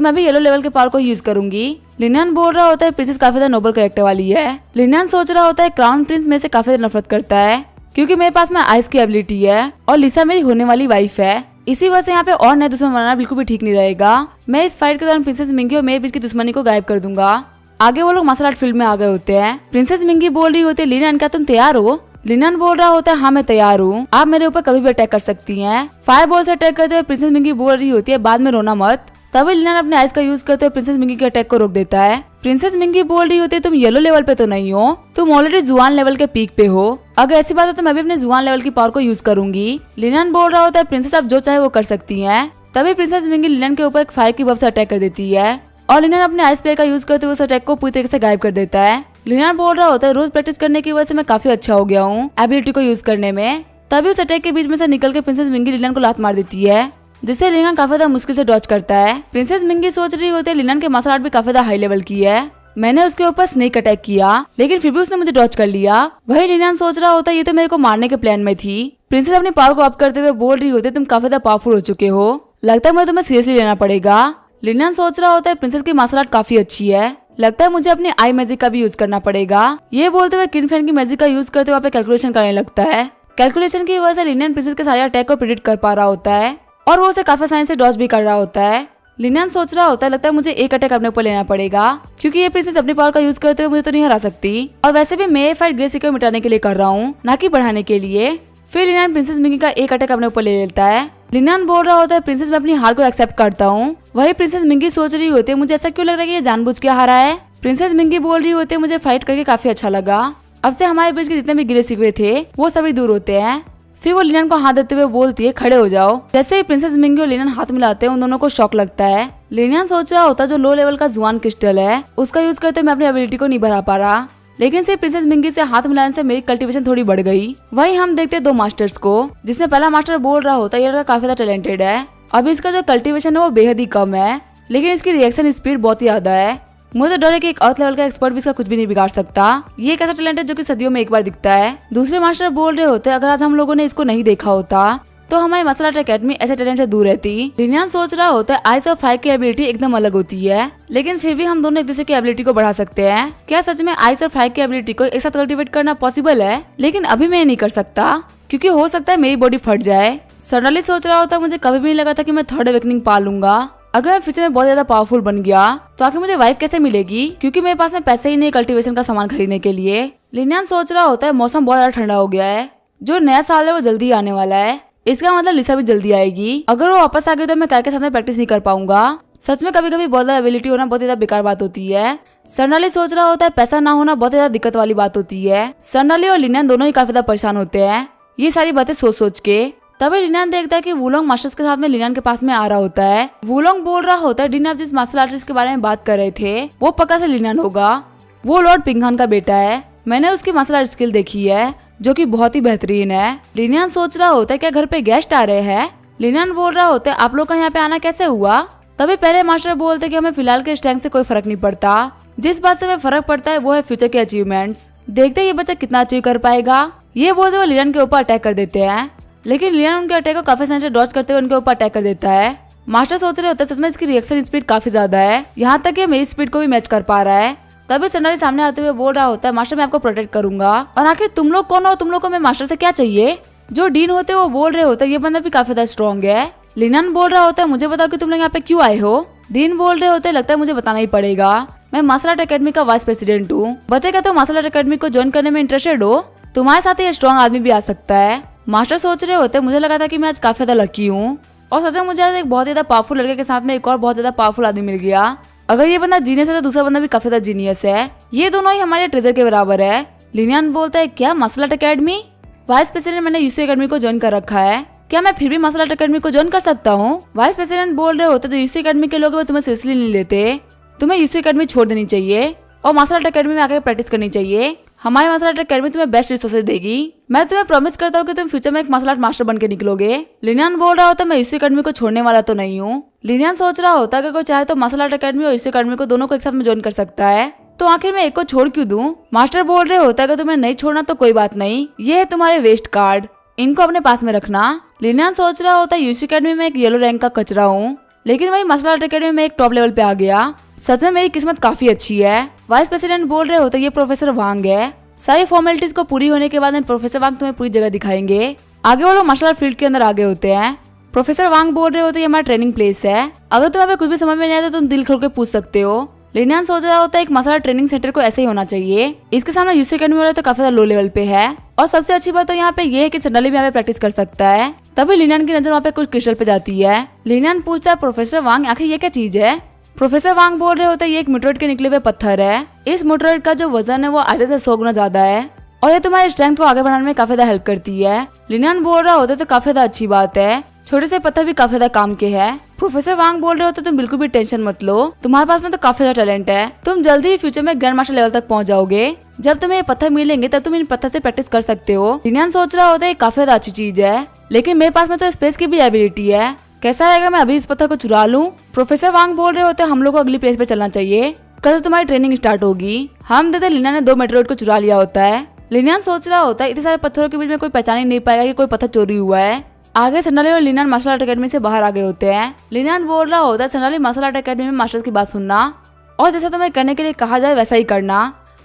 मैं भी येलो लेवल के पावर को यूज करूंगी। लिनान बोल रहा होता है प्रिंसेस काफी ज्यादा नोबल कैरेक्टर वाली है। लिनान सोच रहा होता है क्राउन प्रिंस में से काफी ज्यादा नफरत करता है क्योंकि मेरे पास में आइस की एबिलिटी है और लिसा मेरी होने वाली वाइफ है, इसी वजह से यहाँ पे और नए दुश्मन बनाना बिल्कुल भी ठीक नहीं रहेगा। मैं इस फाइट के दौरान प्रिंसेस मिंगी और मेरे बीच की दुश्मनी को गायब कर दूंगा। आगे वो लोग मार्शल आर्ट फील्ड में आ गए होते हैं। प्रिंसेस मिंगी बोल रही होती है लिनान क्या तुम तैयार हो। लिनान बोल रहा होता है हाँ मैं तैयार हूँ, आप मेरे ऊपर कभी भी अटैक कर सकती हैं। फायर बॉल से अटैक करते हुए प्रिंसेस मिंगी बोल रही होती है बाद में रोना मत, तभी लिनान अपने आइस का यूज करते हुए प्रिंसेस मिंगी के अटैक को रोक देता है। प्रिंसेस मिंगी बोल रही होती है तुम येलो लेवल पे तो नहीं हो, तुम ऑलरेडी जुआन लेवल के पीक पे हो, अगर ऐसी बात है तो मैं भी अपने जुआन लेवल की पावर को यूज करूंगी। लिनान बोल रहा होता है प्रिंसेस आप जो चाहे वो कर सकती हैं। तभी प्रिंसेस मिंगी लिनान के ऊपर एक फायर की बफ से अटैक कर देती है और लिनान अपने आइस पेयर का यूज करते हुए उस अटैक को पूरी तरीके से गायब कर देता है। लिनान बोल रहा होता है रोज प्रैक्टिस करने की वजह से मैं काफी अच्छा हो गया हूँ एबिलिटी को यूज करने में। तभी उस अटैक के बीच में से निकल के प्रिंसेस मिंगी लिनान को लात मार देती है जिससे लिनान काफी ज्यादा मुश्किल से डॉज करता है। प्रिंसेस मिंगी सोच रही होती है लिनान के मार्शल आर्ट भी काफी ज्यादा हाई लेवल की है, मैंने उसके ऊपर स्नेक अटैक किया लेकिन फिर भी उसने मुझे डॉज कर लिया। वही लिनान सोच रहा होता है ये तो मेरे को मारने के प्लान में थी। प्रिंसेस अपनी पावर को अप करते हुए बोल रही होती है तुम काफी ज्यादा पावरफुल हो चुके हो, लगता है मुझे तुम्हें सीरियसली लेना पड़ेगा। लिनान सोच रहा होता है प्रिंसेस की मार्शल आर्ट काफी अच्छी है, लगता है मुझे अपनी आई मैजिक का भी यूज करना पड़ेगा। ये बोलते हुए किनफेन की मैजिक का यूज करते हुए पे कैलकुलेशन करने लगता है। कैलकुलेशन की वजह से लिनान प्रिंसेस के सारे अटैक को प्रिडिक्ट कर पा रहा होता है और वो उसे काफी आसानी से डॉज भी कर रहा होता है। लिनान सोच रहा होता है लगता है मुझे एक अटैक अपने ऊपर लेना पड़ेगा क्योंकि ये प्रिंसेस अपनी पावर का यूज करते हुए मुझे तो नहीं हरा सकती, और वैसे भी मैं ये फाइट ग्रे सिक्योर मिटाने के लिए कर रहा हूँ ना कि बढ़ाने के लिए। फिर लिनान प्रिंसेस मिंगी का एक अटैक अपने ऊपर ले लेता है। लिनान बोल रहा होता है प्रिंसेस मैं अपनी हार को एक्सेप्ट करता हूँ। वही प्रिंसेस मिंगी सोच रही होती है मुझे ऐसा क्यों लग रहा है कि ये जानबूझ के हारा है। प्रिंसेस मिंगी बोल रही होती है मुझे फाइट करके काफी अच्छा लगा, अब से हमारे बीच के जितने भी गिले शिकवे थे वो सभी दूर होते हैं। फिर वो लिनान को हाथ देते हुए बोलती है खड़े हो जाओ। जैसे ही प्रिंसेस मिंगी और लिनान हाथ मिलाते हैं उन दोनों को शॉक लगता है। लिनान सोच रहा होता है जो लो लेवल का जुआन क्रिस्टल है उसका यूज करते मैं अपनी एबिलिटी को नहीं बढ़ा पा रहा, लेकिन सिर्फ प्रिंसेस मिंगी से हाथ मिलाने से मेरी कल्टीवेशन थोड़ी बढ़ गई। वही हम देखते दो मास्टर्स को, जिसमें पहला मास्टर बोल रहा होता है ये लड़का काफी ज्यादा टैलेंटेड है, अब इसका जो कल्टीवेशन है वो बेहद ही कम है लेकिन इसकी रिएक्शन स्पीड बहुत ही ज्यादा है। मुझे तो डर है कि एक अर्थ लेवल का एक्सपर्ट भी इसका कुछ भी नहीं बिगाड़ सकता, ये एक ऐसा टैलेंट है जो कि सदियों में एक बार दिखता है। दूसरे मास्टर बोल रहे होते अगर आज हम लोगों ने इसको नहीं देखा होता तो हमारी मार्शल आर्ट एकेडमी ऐसे टैलेंट से दूर रहती। लिनान सोच रहा होता है आइस और फायर की एबिलिटी एकदम अलग होती है लेकिन फिर भी हम दोनों एक दूसरे की एबिलिटी को बढ़ा सकते हैं। क्या सच में आइस और फायर की एबिलिटी को एक साथ कल्टीवेट करना पॉसिबल है? लेकिन अभी मैं ये नहीं कर सकता क्योंकि हो सकता है मेरी बॉडी फट जाए। सडनली सोच रहा होता मुझे कभी भी नहीं लगा था कि मैं थर्ड अवेकनिंग पा लूंगा। अगर मैं फ्यूचर में बहुत ज्यादा पावरफुल बन गया तो आखिर मुझे वाइफ कैसे मिलेगी, क्योंकि मेरे पास में पैसे ही नहीं कल्टीवेशन का सामान खरीदने के लिए। लिनियन सोच रहा होता है मौसम बहुत ज्यादा ठंडा हो गया है, जो नया साल है वो जल्दी आने वाला है, इसका मतलब लिसा भी जल्दी आएगी। अगर वो वापस आ गई तो मैं काय के साथ में प्रैक्टिस नहीं कर पाऊंगा। सच में कभी कभी बहुत ज्यादा एबिलिटी होना बहुत ज्यादा बेकार बात होती है। सडनली सोच रहा होता है पैसा ना होना बहुत ज्यादा दिक्कत वाली बात होती है। सडनली और लिनियन दोनों ही काफी ज्यादा परेशान होते हैं ये सारी बातें सोच सोच के। तभी लिनियन देखता है कि वुलोंग मास्टर्स के साथ में लिनियन के पास में आ रहा होता है। वुलोंग बोल रहा होता है डीन, आप जिस मार्शल आर्टिस्ट के बारे में बात कर रहे थे वो पक्का से लिनियन होगा, वो लॉर्ड पिंगहान का बेटा है, मैंने उसकी मार्शल आर्ट स्किल देखी है जो कि बहुत ही बेहतरीन है। लिनियन सोच रहा होता है क्या घर पे गेस्ट आ रहे हैं। लिनियन बोल रहा होता है आप लोग का यहाँ पे आना कैसे हुआ। तभी पहले मास्टर बोलते कि हमें फिलहाल के स्ट्रेंथ से कोई फर्क नहीं पड़ता, जिस बात से हमें फर्क पड़ता है वो है फ्यूचर के अचीवमेंट्स। देखते ये बच्चा कितना अचीव कर पाएगा। ये बोलते हुए लिनियन के ऊपर अटैक कर देते हैं, लेकिन लिनियन उनके अटैक को काफी सेंस से डॉज करते हुए उनके ऊपर अटैक कर देता है। मास्टर सोच रहे होते हैं सच में इसकी रिएक्शन स्पीड काफी ज्यादा है, यहाँ तक कि मेरी स्पीड को भी मैच कर पा रहा है। तभी सडनली सामने आते हुए बोल रहा होता है मास्टर मैं आपको प्रोटेक्ट करूंगा। और आखिर तुम लोग कौन हो, तुम लोग को मैं मास्टर से क्या चाहिए। जो डीन होते वो बोल रहे होते ये बंदा भी काफी ज्यादा स्ट्रॉन्ग है। लिनियन बोल रहा होता है मुझे बताओ कि तुम लोग यहाँ पे क्यों आए हो। डीन बोल रहे होते लगता है मुझे बताना ही पड़ेगा, मैं मार्शल आर्ट अकेडमी का वाइस प्रेसिडेंट हूँ। बतेगा तो मार्शल आर्ट अकेडमी को ज्वाइन करने में इंटरेस्टेड हो, तुम्हारे साथ ये स्ट्रॉन्ग आदमी भी आ सकता है। मास्टर सोच रहे होते मुझे लगा था कि मैं आज काफी ज्यादा लकी हूँ, और सच में मुझे आज एक बहुत ज्यादा पावरफुल लड़के के साथ में एक और बहुत ज्यादा पावरफुल आदमी मिल गया। अगर ये बंदा जीनियस है तो दूसरा बंदा भी काफी ज्यादा जीनियस है, ये दोनों ही हमारे ट्रेजर के बराबर है। लिनियन बोलता है क्या martial art academy, vice president मैंने यूसी अकेडमी को ज्वाइन कर रखा है, क्या मैं फिर भी मार्शल आर्ट अकेडमी को ज्वाइन कर सकता हूँ। वाइस प्रेसिडेंट बोल रहे होते जो यूसी अकेडमी के लोग वो तुम्हें सीरियसली नहीं लेते, तुम्हें यूसी अकेडमी छोड़ देनी चाहिए और मार्शल आर्ट अकेडमी में आकर प्रैक्टिस करनी चाहिए। हमारी मार्शल आर्ट अकेडमी तुम्हें बेस्ट रिसोर्सेज देगी, मैं तुम्हें प्रॉमिस करता हूँ कि तुम फ्यूचर में एक मार्शल आर्ट मास्टर बन के निकलोगे। लिनियन बोल रहा होता मैं यूसी अकेडमी को छोड़ने वाला तो नहीं हूँ। लिनियन सोच रहा होता अगर कोई चाहे तो मार्शल आर्ट अकेडमी और यूसी अकेडमी को दोनों को एक साथ में ज्वाइन कर सकता है, तो आखिर में एक को छोड़ क्यों दूं। मास्टर बोल रहे होता अगर तुम्हें नहीं छोड़ना तो कोई बात नहीं, ये है तुम्हारे वेस्ट कार्ड, इनको अपने पास में रखना। लिनियन सोच रहा होता यूसी अकेडमी में एक येलो रैंक का कचरा हूँ, लेकिन वही मार्शल आर्ट अकेडमी में एक टॉप लेवल पे आ गया, सच में मेरी किस्मत काफी अच्छी है। वाइस प्रेसिडेंट बोल रहे होते ये प्रोफेसर वांग है, सारी फॉर्मेलिटीज को पूरी होने के बाद में प्रोफेसर वांग तुम्हें पूरी जगह दिखाएंगे। आगे वो लोग मार्शल आर्ट फील्ड के अंदर आगे होते हैं। प्रोफेसर वांग बोल रहे होते ये हमारा ट्रेनिंग प्लेस है, अगर तुम्हें कुछ भी समझ में नहीं आया तो तुम दिल खोल के पूछ सकते हो। लिनियन सोच रहा होता है एक मार्शल आर्ट ट्रेनिंग सेंटर को ऐसे ही होना चाहिए, इसके सामने यूसी अकेडमी वाले तो काफी ज्यादा लो लेवल पे है, और सबसे अच्छी बात तो यहाँ पे ये है कि सडनली भी यहाँ पे प्रैक्टिस कर सकता है। तभी लिनियन की नजर वहाँ पे कुछ क्रिस्टल पे जाती है। लिनियन पूछता है प्रोफेसर वांग आखिर ये क्या चीज है। प्रोफेसर वांग बोल रहे होते हैं ये एक मीटरोइड के निकले हुए पत्थर है, इस मीटरोइड का जो वजन है वो आधे से 100 गुना ज्यादा है, और ये तुम्हारी स्ट्रेंथ को आगे बढ़ाने में काफी ज्यादा हेल्प करती है। लिनियन बोल रहा होता है तो काफी ज्यादा अच्छी बात है, छोटे से पत्थर भी काफी ज्यादा काम के हैं। प्रोफेसर वांग बोल रहे होते तुम बिल्कुल भी टेंशन मत लो, तुम्हारे पास में तो काफी ज्यादा टैलेंट है, तुम जल्दी ही फ्यूचर में ग्रैंड मास्टर लेवल तक पहुंच जाओगे। जब तुम्हें ये पत्थर मिलेंगे तब तुम इन पत्थर से प्रैक्टिस कर सकते हो। लिनियन सोच रहा होता है काफी ज्यादा अच्छी चीज है, लेकिन मेरे पास में तो स्पेस की भी एबिलिटी है, कैसा रहेगा मैं अभी इस पत्थर को चुरा लूं। प्रोफेसर वांग बोल रहे होते हम लोग को अगली प्लेस पे चलना चाहिए, कल तुम्हारी ट्रेनिंग स्टार्ट होगी। हम देते लिनियन ने 2 मेटरोइड को चुरा लिया होता है। लिनियन सोच रहा होता है इतने सारे पत्थरों के बीच में कोई पहचान ही नहीं पाएगा कि कोई पत्थर चोरी हुआ है। आगे सडनली और लिनियन मार्शल आर्ट अकेडमी से बाहर आ गए होते हैं। लिनियन बोल रहा होता है सडनली मार्शल आर्ट अकेडमी में मास्टर्स की बात सुनना, और जैसा तुम्हें करने के लिए कहा जाए वैसा ही करना।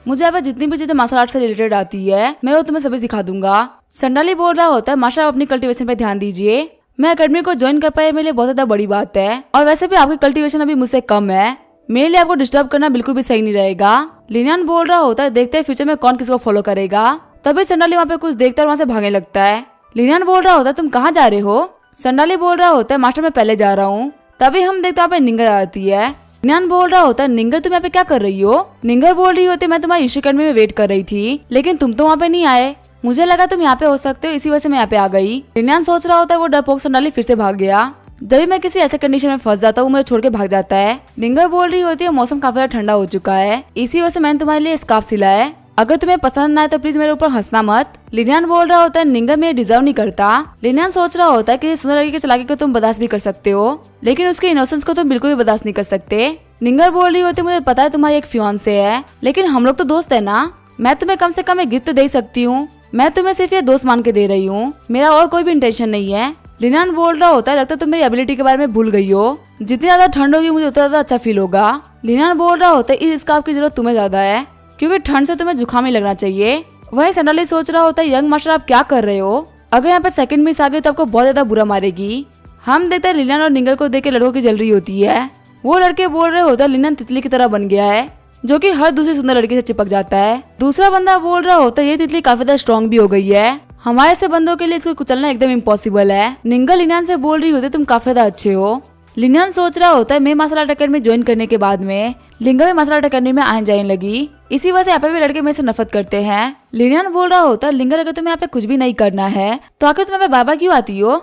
मुझे यहाँ पर जितनी भी चीजें मार्शल आर्ट से रिलेटेड आती है मैं वो तुम्हें सभी सिखा दूंगा। सडनली बोल रहा होता है मास्टर आप अपनी कल्टीवेशन पे ध्यान दीजिए, मैं अकेडमी को ज्वाइन कर पाए मेरे लिए बहुत ज्यादा बड़ी बात है, और वैसे भी आपकी कल्टीवेशन अभी मुझसे कम है, मेरे लिए आपको डिस्टर्ब करना बिल्कुल भी सही नहीं रहेगा। लिनियन बोल रहा होता है देखते हैं फ्यूचर में कौन किसको फॉलो करेगा। तभी सडनली वहाँ पे कुछ देखता है और वहाँ से भागने लगता है। लिनियन बोल रहा होता है तुम कहाँ जा रहे हो। सडनली बोल रहा होता है मास्टर मैं पहले जा रहा हूँ। तभी हम देखते हैं यहाँ पे निंगर आती है। लिनियन बोल रहा होता है निंगर तुम यहाँ पे क्या कर रही हो। निंगर बोल रही होती मैं तुम्हारी यूसी अकेडमी में वेट कर रही थी, लेकिन तुम तो वहाँ पे नहीं आए, मुझे लगा तुम यहाँ पे हो सकते हो, इसी वजह से मैं यहाँ पे आ गई। लिनियन सोच रहा होता है वो डरपोक सडनली फिर से भाग गया। जब भी मैं किसी ऐसे कंडीशन में फंस जाता हूँ मुझे छोड़ के भाग जाता है। निंगर बोल रही होती है मौसम काफी ज्यादा ठंडा हो चुका है, इसी वजह से मैंने तुम्हारे लिए स्कार्फ सिलाया है, अगर तुम्हें पसंद ना आए तो प्लीज मेरे ऊपर हंसना मत। लिनियन बोल रहा होता है निंगर मेरे डिजर्व नहीं करता। लिनियन सोच रहा होता है कि सुंदर लड़की के चालाकी को तुम बर्दाश्त भी कर सकते हो, लेकिन उसके इनोसेंस को तुम बिल्कुल भी बर्दाश्त नहीं कर सकते। निंगर बोल रही होती मुझे पता है तुम्हारी एक फियांसे है, लेकिन हम लोग तो दोस्त है ना, मैं तुम्हें कम से कम एक गिफ्ट दे सकती हूँ, मैं तुम्हें सिर्फ ये दोस्त मान के दे रही हूँ, मेरा और कोई भी इंटेंशन नहीं है। लिनियन बोल रहा होता है लगता है तुम मेरी एबिलिटी के बारे में भूल गई हो, जितनी ज्यादा ठंड होगी मुझे उतना ज्यादा अच्छा फील होगा। लिनियन बोल रहा होता है इस स्कार्फ की जरूरत तुम्हें ज्यादा है, क्योंकि ठंड से तुम्हें जुकाम ही लगना चाहिए। वही सडनली सोच रहा होता है यंग मास्टर आप क्या कर रहे हो। अगर यहाँ पे सेकंड मिस आ गई तो आपको बहुत ज्यादा बुरा मारेगी। हम देखते हैं लिनन और निंगल को देख के लड़कों की जल रही होती है। वो लड़के बोल रहे होते हैं लिनन तितली की तरह बन गया है, जो कि हर दूसरी सुंदर लड़की से चिपक जाता है। दूसरा बंदा बोल रहा होता है ये तितली काफी ज्यादा स्ट्रॉन्ग भी हो गई है, हमारे से बंदों के लिए इसको कुचलना एकदम इम्पॉसिबल है। निंगल लिनन से बोल रही होती है तुम काफी ज्यादा अच्छे हो। लिनन सोच रहा होता है मैं मार्शल आर्ट अकेडमी ज्वाइन करने के बाद में लिंगल भी मार्शल आर्ट अकेडमी में आने जाने लगी, इसी वजह से यहाँ पे भी लड़के मेरे से नफरत करते हैं। लिनन बोल रहा होता है लिंगल अगर तुम्हें यहाँ पे कुछ भी नहीं करना है तो आखिर तुम यहाँ पे बाबा क्यों आती हो,